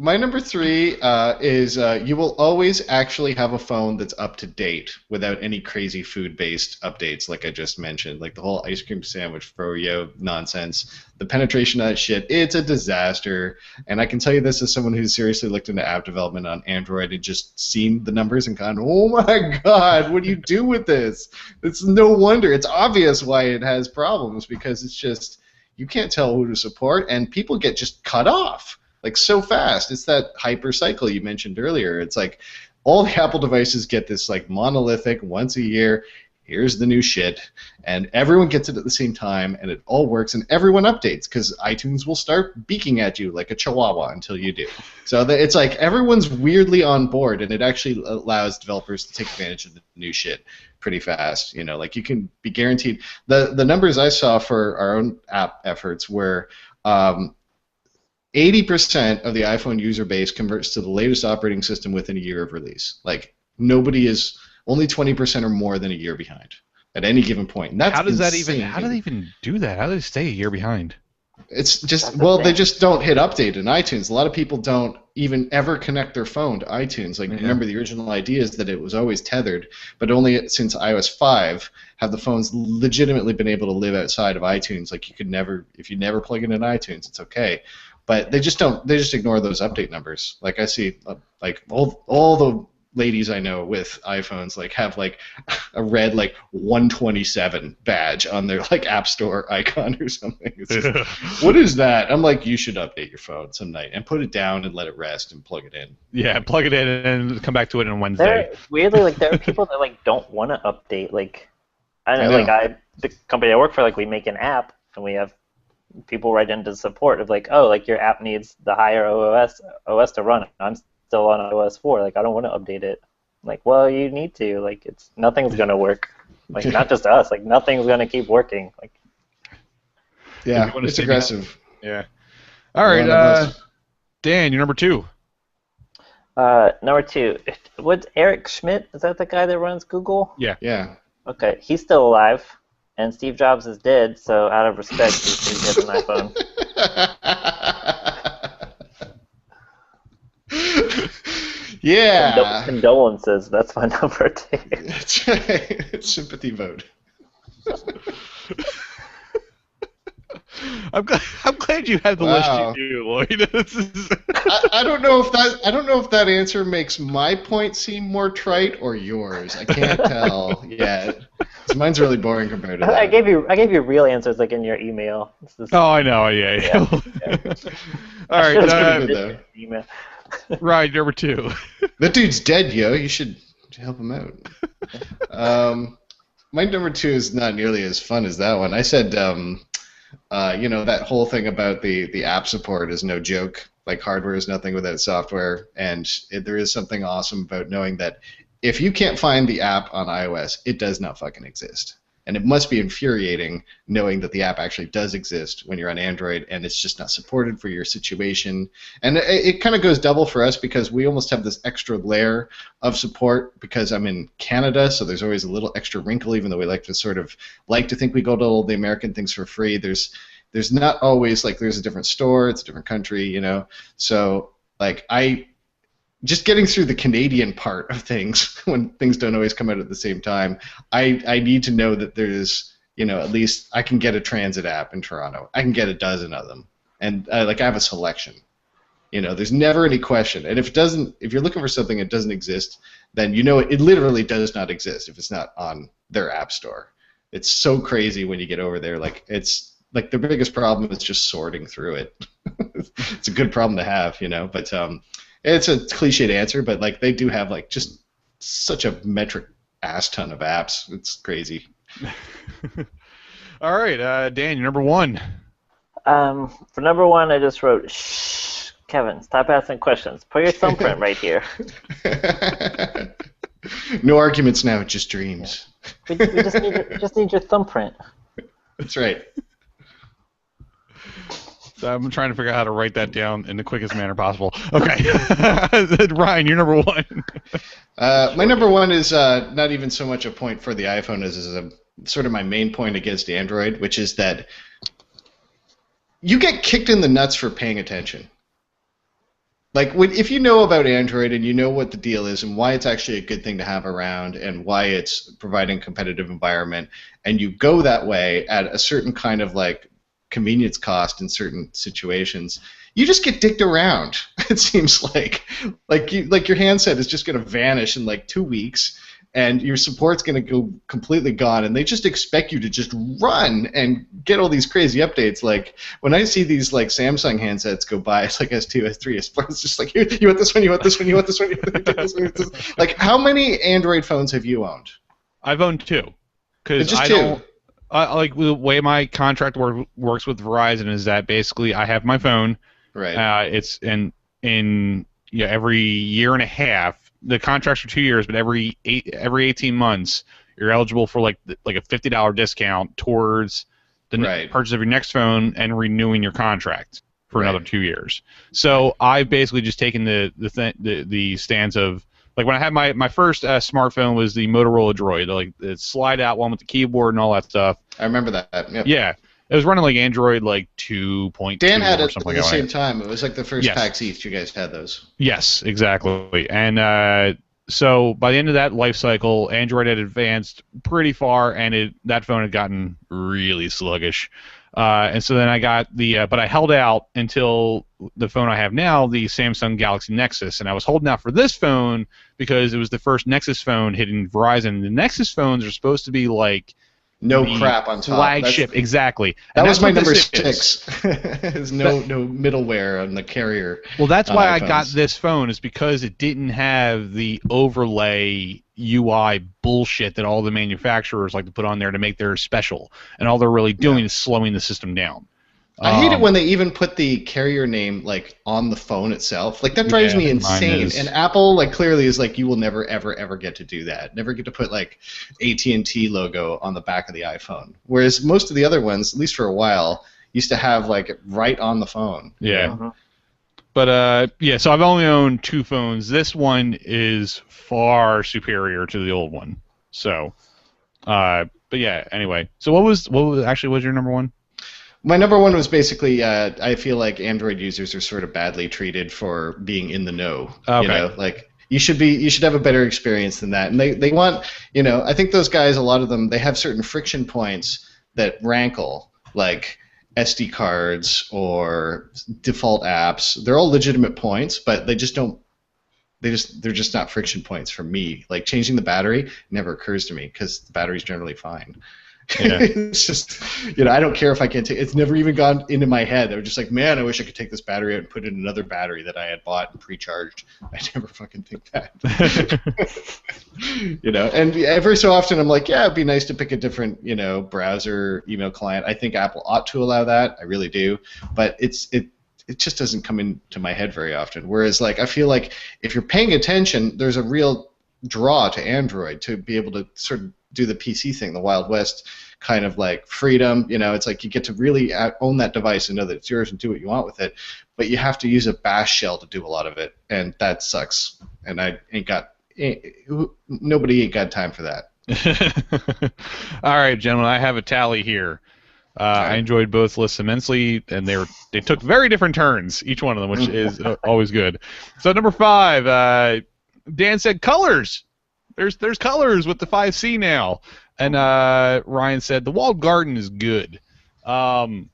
My number 3 is you will always actually have a phone that's up to date without any crazy food-based updates like I just mentioned, like the whole ice cream sandwich froyo nonsense. The penetration of that shit, it's a disaster. And I can tell you this as someone who's seriously looked into app development on Android and just seen the numbers and gone, oh my god, what do you do with this? It's no wonder. It's obvious why it has problems, because it's just, you can't tell who to support, and people get just cut off. Like, so fast. It's that hyper cycle you mentioned earlier. It's like all the Apple devices get this like monolithic, once a year, here's the new shit, and everyone gets it at the same time, and it all works, and everyone updates, because iTunes will start beaking at you like a chihuahua until you do. So it's like everyone's weirdly on board, and it actually allows developers to take advantage of the new shit pretty fast. You know, like you can be guaranteed. The numbers I saw for our own app efforts were 80% of the iPhone user base converts to the latest operating system within a year of release. Like, nobody is only 20% or more than a year behind at any given point. And that's how does insane. that even? How do they even do that? How do they stay a year behind? It's just, well, they just don't hit update in iTunes. A lot of people don't even ever connect their phone to iTunes. Like, remember, the original idea is that it was always tethered, but only since iOS 5 have the phones legitimately been able to live outside of iTunes. Like, you could never, if you never plug it in iTunes, it's okay. But they just don't. They just ignore those update numbers. Like, I see, like all the ladies I know with iPhones like have like a red like 127 badge on their like App Store icon or something. It's just, what is that? I'm like, you should update your phone some night and put it down and let it rest and plug it in. Yeah, plug it in and come back to it on Wednesday. Weirdly, like there are people that like don't want to update. Like, I don't know. Like the company I work for, like we make an app and we have people write into support of like, oh, like your app needs the higher OS to run. I'm still on OS 4. Like, I don't want to update it. Like, well, you need to. Like, nothing's gonna work. Like, not just us. Like, nothing's gonna keep working. Like, yeah, it's aggressive. Yeah. All right, Dan, you're number 2. Number 2. What's Eric Schmidt? Is that the guy that runs Google? Yeah. Yeah. Okay, he's still alive. And Steve Jobs is dead, so out of respect, he should get an iPhone. Yeah. Condolences. That's my number 2. That's right. It's sympathy vote. I'm glad you have the list you do, Lloyd. I don't know if that answer makes my point seem more trite or yours. I can't tell yet. Mine's really boring compared to that. I gave you real answers like in your email. Oh, I know. Yeah. All right. Email. Right, number 2. That dude's dead, yo. You should help him out. My number 2 is not nearly as fun as that one. I said, you know, that whole thing about the app support is no joke. Like, hardware is nothing without software, and there is something awesome about knowing that if you can't find the app on iOS, it does not fucking exist. And it must be infuriating knowing that the app actually does exist when you're on Android and it's just not supported for your situation. And it kind of goes double for us because we almost have this extra layer of support because I'm in Canada, so there's always a little extra wrinkle, even though we like to think we go to all the American things for free. There's not always, like, there's a different store, it's a different country, you know. So, like, just getting through the Canadian part of things when things don't always come out at the same time, I need to know that there's, you know, at least I can get a transit app in Toronto. I can get a dozen of them. And I have a selection. You know, there's never any question. And if you're looking for something that doesn't exist, then you know it literally does not exist if it's not on their app store. It's so crazy when you get over there. Like, it's like the biggest problem is just sorting through it. It's a good problem to have, you know, but it's a cliched answer, but like they do have like just such a metric ass ton of apps. It's crazy. All right, Dan, you're number 1. For number 1, I just wrote, shh, Kevin, stop asking questions. Put your thumbprint right here. No arguments now, just dreams. We just need your thumbprint. That's right. I'm trying to figure out how to write that down in the quickest manner possible. Okay. Ryan, you're number one. My number one is not even so much a point for the iPhone as is a sort of my main point against Android, which is that you get kicked in the nuts for paying attention. Like, if you know about Android and you know what the deal is and why it's actually a good thing to have around and why it's providing a competitive environment, and you go that way at a certain kind of like convenience cost in certain situations, you just get dicked around. It seems like your handset is just going to vanish in like 2 weeks, and your support's going to go completely gone, and they just expect you to just run and get all these crazy updates. Like when I see these like Samsung handsets go by, it's like S2, S3, S4. It's just like you want this one, you want this one, you want this one, you want this one. Like, how many Android phones have you owned? I've owned two. Just two. Like the way my contract works with Verizon is that basically I have my phone. Right. It's in every year and a half. The contract's for 2 years, but every 18 months you're eligible for like a $50 discount towards the purchase of your next phone and renewing your contract for another 2 years. So I've basically just taken the stance of, like, when I had my first smartphone was the Motorola Droid, like the slide out one with the keyboard and all that stuff. I remember that. Yep. Yeah. It was running like Android like 2.2 Dan had or it something at the like same that. time. It was like the first PAX East you guys had those. Yes, exactly. And so by the end of that life cycle, Android had advanced pretty far, and that phone had gotten really sluggish. And so then I got but I held out until the phone I have now, the Samsung Galaxy Nexus, and I was holding out for this phone because it was the first Nexus phone hitting Verizon. The Nexus phones are supposed to be like no crap on top. Flagship, exactly. That was my number 6. There's no middleware on the carrier. Well, that's why I got this phone, is because it didn't have the overlay UI bullshit that all the manufacturers like to put on there to make theirs special. And all they're really doing is slowing the system down. I hate it when they even put the carrier name like on the phone itself. Like, that drives me insane. And Apple like clearly is like, you will never ever get to do that. Never get to put like AT&T logo on the back of the iPhone. Whereas most of the other ones, at least for a while, used to have like it right on the phone. Yeah. Uh-huh. But so I've only owned 2 phones. This one is far superior to the old one. So, but yeah. Anyway, so what was your number one? My number one was basically, I feel like Android users are sort of badly treated for being in the know. Okay. You know, like you should have a better experience than that. And they want, I think those guys, a lot of them, they have certain friction points that rankle, like SD cards or default apps. They're all legitimate points, but they just don't. They're just not friction points for me. Like changing the battery never occurs to me because the battery's generally fine. Yeah. It's just, I don't care if I can't take. It's never even gone into my head. I was just like, man, I wish I could take this battery out and put in another battery that I had bought and pre-charged. I never fucking think that. And every so often I'm like, yeah, it'd be nice to pick a different, browser email client. I think Apple ought to allow that. I really do. But it just doesn't come into my head very often. Whereas, like, I feel like if you're paying attention, there's a real draw to Android to be able to sort of do the PC thing, the Wild West kind of like freedom. It's like you get to really own that device and know that it's yours and do what you want with it. But you have to use a bash shell to do a lot of it, and that sucks. And nobody ain't got time for that. All right, gentlemen, I have a tally here. I enjoyed both lists immensely, and they took very different turns, each one of them, which is always good. So number 5, Dan said colors. There's colors with the 5C now, and Ryan said the walled garden is good. I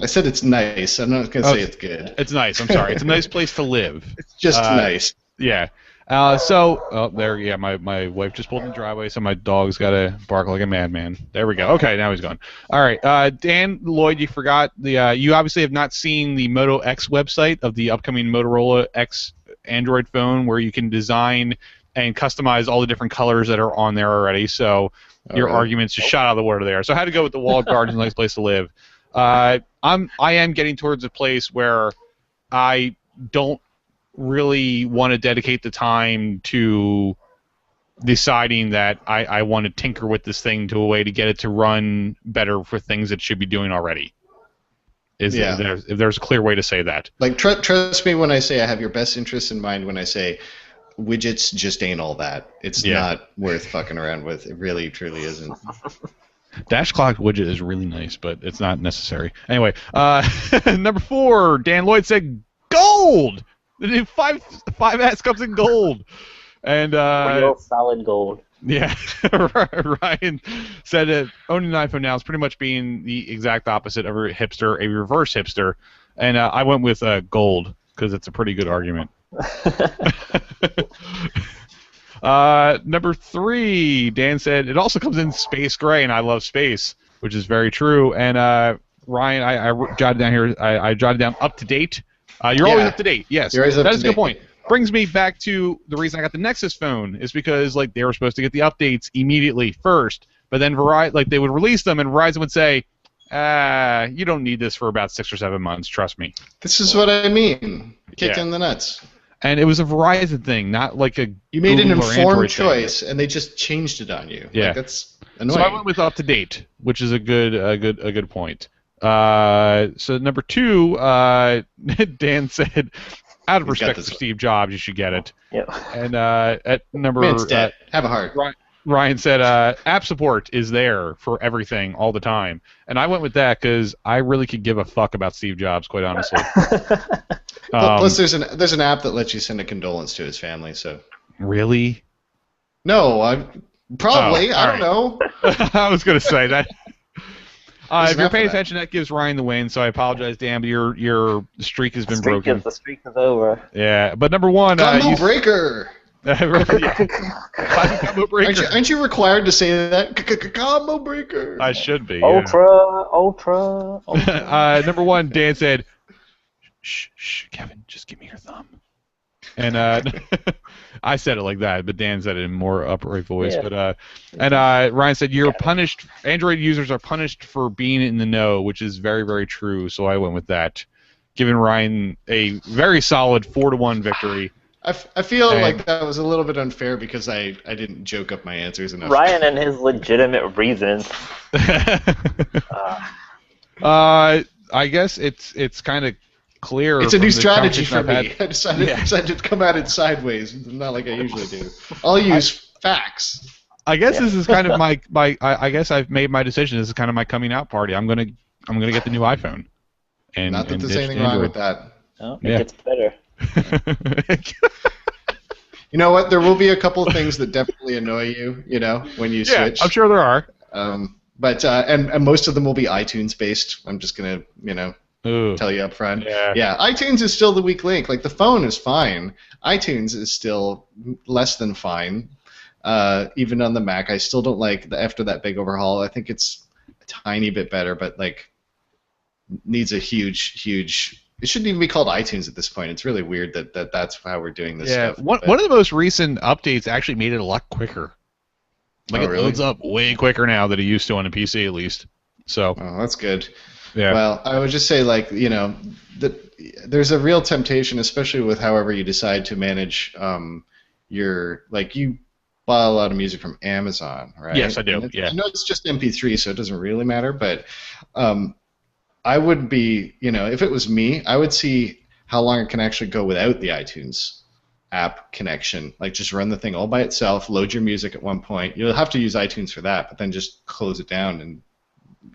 said it's nice. I'm not gonna say it's good. It's nice. I'm sorry. It's a nice place to live. It's just nice. Yeah. My wife just pulled in the driveway, so my dog's got to bark like a madman. There we go. Okay, now he's gone. All right, Dan Lloyd, you forgot you obviously have not seen the Moto X website of the upcoming Motorola X Android phone, where you can design and customize all the different colors that are on there already. So your arguments just shot out of the water there. So I had to go with the walled garden, nice place to live. I am getting towards a place where I don't really want to dedicate the time to deciding that I want to tinker with this thing to a way to get it to run better for things it should be doing already. If there's a clear way to say that. Like, trust me when I say I have your best interests in mind when I say widgets just ain't all that. It's not worth fucking around with. It really, truly isn't. Dash clock widget is really nice, but it's not necessary. Anyway, number 4, Dan Lloyd said gold. The new 5S comes in gold, and real solid gold. Yeah, Ryan said that owning an iPhone now is pretty much being the exact opposite of a hipster, a reverse hipster, and I went with gold because it's a pretty good argument. Number 3, Dan said it also comes in space gray, and I love space, which is very true. And Ryan, I jotted down here. I jotted down up to date. You're always up to date. Yes, that is a good point. Brings me back to the reason I got the Nexus phone is because like they were supposed to get the updates immediately first, but then they would release them, and Verizon would say, you don't need this for about 6 or 7 months. Trust me. This is what I mean. Kick in the nuts. And it was a Verizon thing, not like a You made Google an informed choice, thing. and they just changed it on you. Yeah, like, that's annoying. So I went with up to date, which is a good point. So number 2, Dan said, out of respect for Steve Jobs, you should get it. Yep. And at number Man's dead. Have a heart. Ryan said app support is there for everything all the time, and I went with that because I really could give a fuck about Steve Jobs, quite honestly. Plus, there's an app that lets you send a condolence to his family. So really? No, I don't know. I was gonna say that. If you're paying attention, that gives Ryan the win. So I apologize, Dan, but your streak has been broken. The streak is over. Yeah, but number 1, combo breaker. Combo breaker. Aren't you required to say that? Combo breaker. I should be. Ultra. Number 1, Dan said, "Shh, Kevin, just give me your thumb." And I said it like that, but Dan said it in more upright voice. Yeah. But Ryan said you're punished. Android users are punished for being in the know, which is very, very true. So I went with that, giving Ryan a very solid 4-1 victory. I feel like that was a little bit unfair because I didn't joke up my answers enough. Ryan and his legitimate reasons. I guess it's kind of clear. It's a new strategy for me. I decided to come at it sideways, not like I usually do. I'll use facts. I guess this is kind of my I guess I've made my decision. This is kind of my coming out party. I'm gonna get the new iPhone. And not that there's anything wrong with that. Oh, it gets better. You know what? There will be a couple of things that definitely annoy you. You know, when you switch. I'm sure there are. But most of them will be iTunes based. I'm just gonna tell you up front. Yeah, iTunes is still the weak link. Like the phone is fine. iTunes is still less than fine. Even on the Mac, I still don't like after that big overhaul. I think it's a tiny bit better, but like needs a huge. It shouldn't even be called iTunes at this point. It's really weird that that's how we're doing this stuff. One of the most recent updates actually made it a lot quicker. Like it loads up way quicker now than it used to on a PC at least. So. Oh, that's good. Yeah. Well, I would just say there's a real temptation, especially with however you decide to manage you buy a lot of music from Amazon, right? Yes, I do. I know it's just MP3, so it doesn't really matter, but I would be, if it was me, I would see how long it can actually go without the iTunes app connection. Like just run the thing all by itself, load your music at one point. You'll have to use iTunes for that, but then just close it down and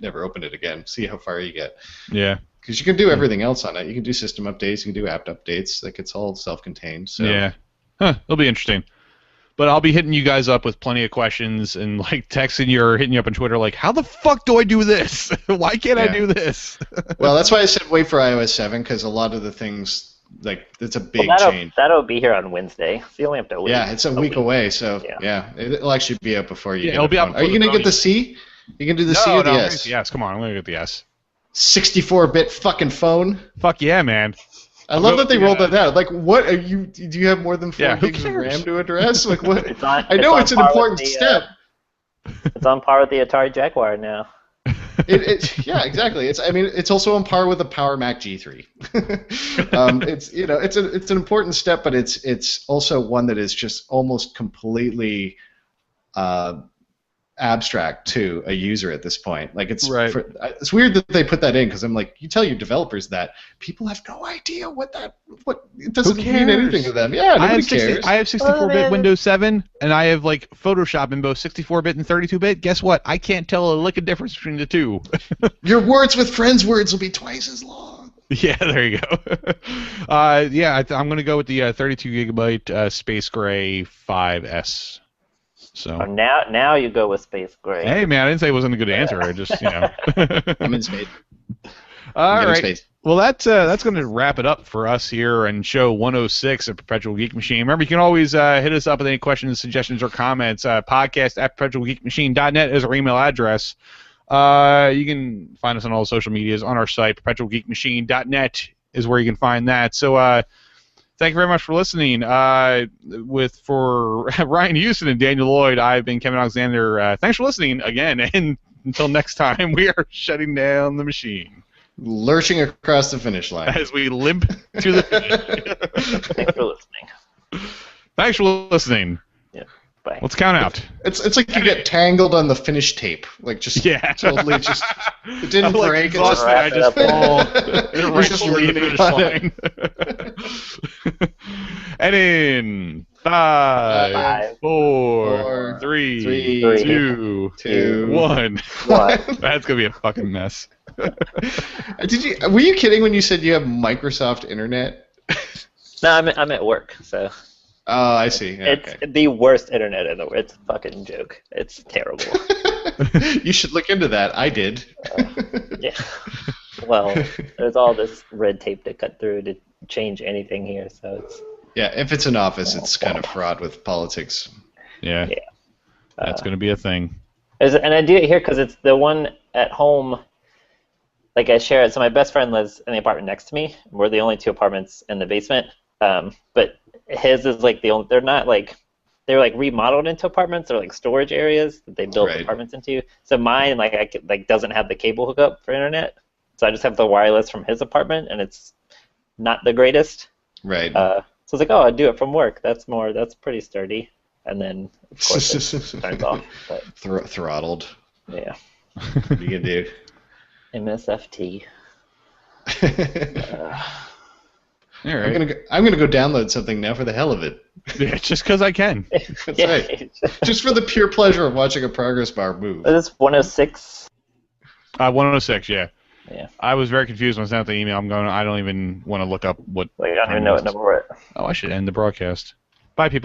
never open it again. See how far you get. Yeah. Because you can do everything else on it. You can do system updates, you can do app updates. Like it's all self-contained. So. Yeah. It'll be interesting. But I'll be hitting you guys up with plenty of questions and like texting you or hitting you up on Twitter like, how the fuck do I do this? Why can't I do this? Well, that's why I said wait for iOS 7 because a lot of the things, like, it's a big change. That'll be here on Wednesday. So you only have to wait. Yeah, it's a week away, so it'll actually be out before you get it'll be out. Are you going to get the C? You can do the C or the S? Yes, come on, I'm going to get the S. 64-bit fucking phone? Fuck yeah, man. I love that they rolled that out. Like, what are you? Do you have more than 4 gigs of RAM to address? Like, what? I know it's an important step. It's on par with the Atari Jaguar now. Yeah, exactly. It's also on par with the Power Mac G3. It's an important step, but it's also one that is just almost completely abstract to a user at this point. Like it's Right. it's weird that they put that in because I'm like, you tell your developers that people have no idea what it doesn't mean anything to them. Yeah, nobody cares. I have 64-bit Windows 7, and I have like Photoshop in both 64-bit and 32-bit. Guess what? I can't tell a lick of difference between the two. Your words with friends words will be twice as long. Yeah, there you go. I'm going to go with the 32 gigabyte Space Gray 5S. So now you go with Space Gray. Hey man, I didn't say it wasn't a good answer. I just I'm in space. All right. Well, that's going to wrap it up for us here on show 106 of Perpetual Geek Machine. Remember, you can always hit us up with any questions, suggestions, or comments. Podcast at perpetualgeekmachine.net is our email address. You can find us on all social medias on our site. Perpetualgeekmachine.net is where you can find that. So thank you very much for listening. For Ryan Houston and Daniel Lloyd, I've been Kevin Alexander. Thanks for listening again, and until next time, we are shutting down the machine. Lurching across the finish line. As we limp to the finish. Thanks for listening. Thanks for listening. Yeah. Bye. Let's count out. It's like you get tangled on the finish tape. Like just totally just it didn't break. I just fall. Right just leaning on it. And in 5, 4, 3, 2, 1. That's gonna be a fucking mess. Were you kidding when you said you have Microsoft Internet? No, I'm at work, so. Oh, I see. Yeah, it's the worst internet in the world. It's a fucking joke. It's terrible. You should look into that. I did. Yeah. Well, there's all this red tape to cut through to change anything here, so it's. Yeah, if it's an office, it's kind of fraught with politics. Yeah. That's going to be a thing. And I do it here because it's the one at home. Like I share it. So my best friend lives in the apartment next to me. We're the only two apartments in the basement. But his is like the only. They're not like. They're like remodeled into apartments. They're like storage areas that they built apartments into. So mine doesn't have the cable hookup for internet. So I just have the wireless from his apartment, and it's not the greatest. Right. So I was like, oh, I'd do it from work. That's pretty sturdy. And then, of course, it turns off. But, throttled. Yeah. What are you going to do? MSFT. All right. I'm gonna go download something now for the hell of it. Yeah, just because I can. That's right. Just for the pure pleasure of watching a progress bar move. Is this 106? 106, yeah. Yeah. I was very confused when I sent out the email. I don't even want to look up what. I don't even know what number we're at. Oh, I should end the broadcast. Bye, people.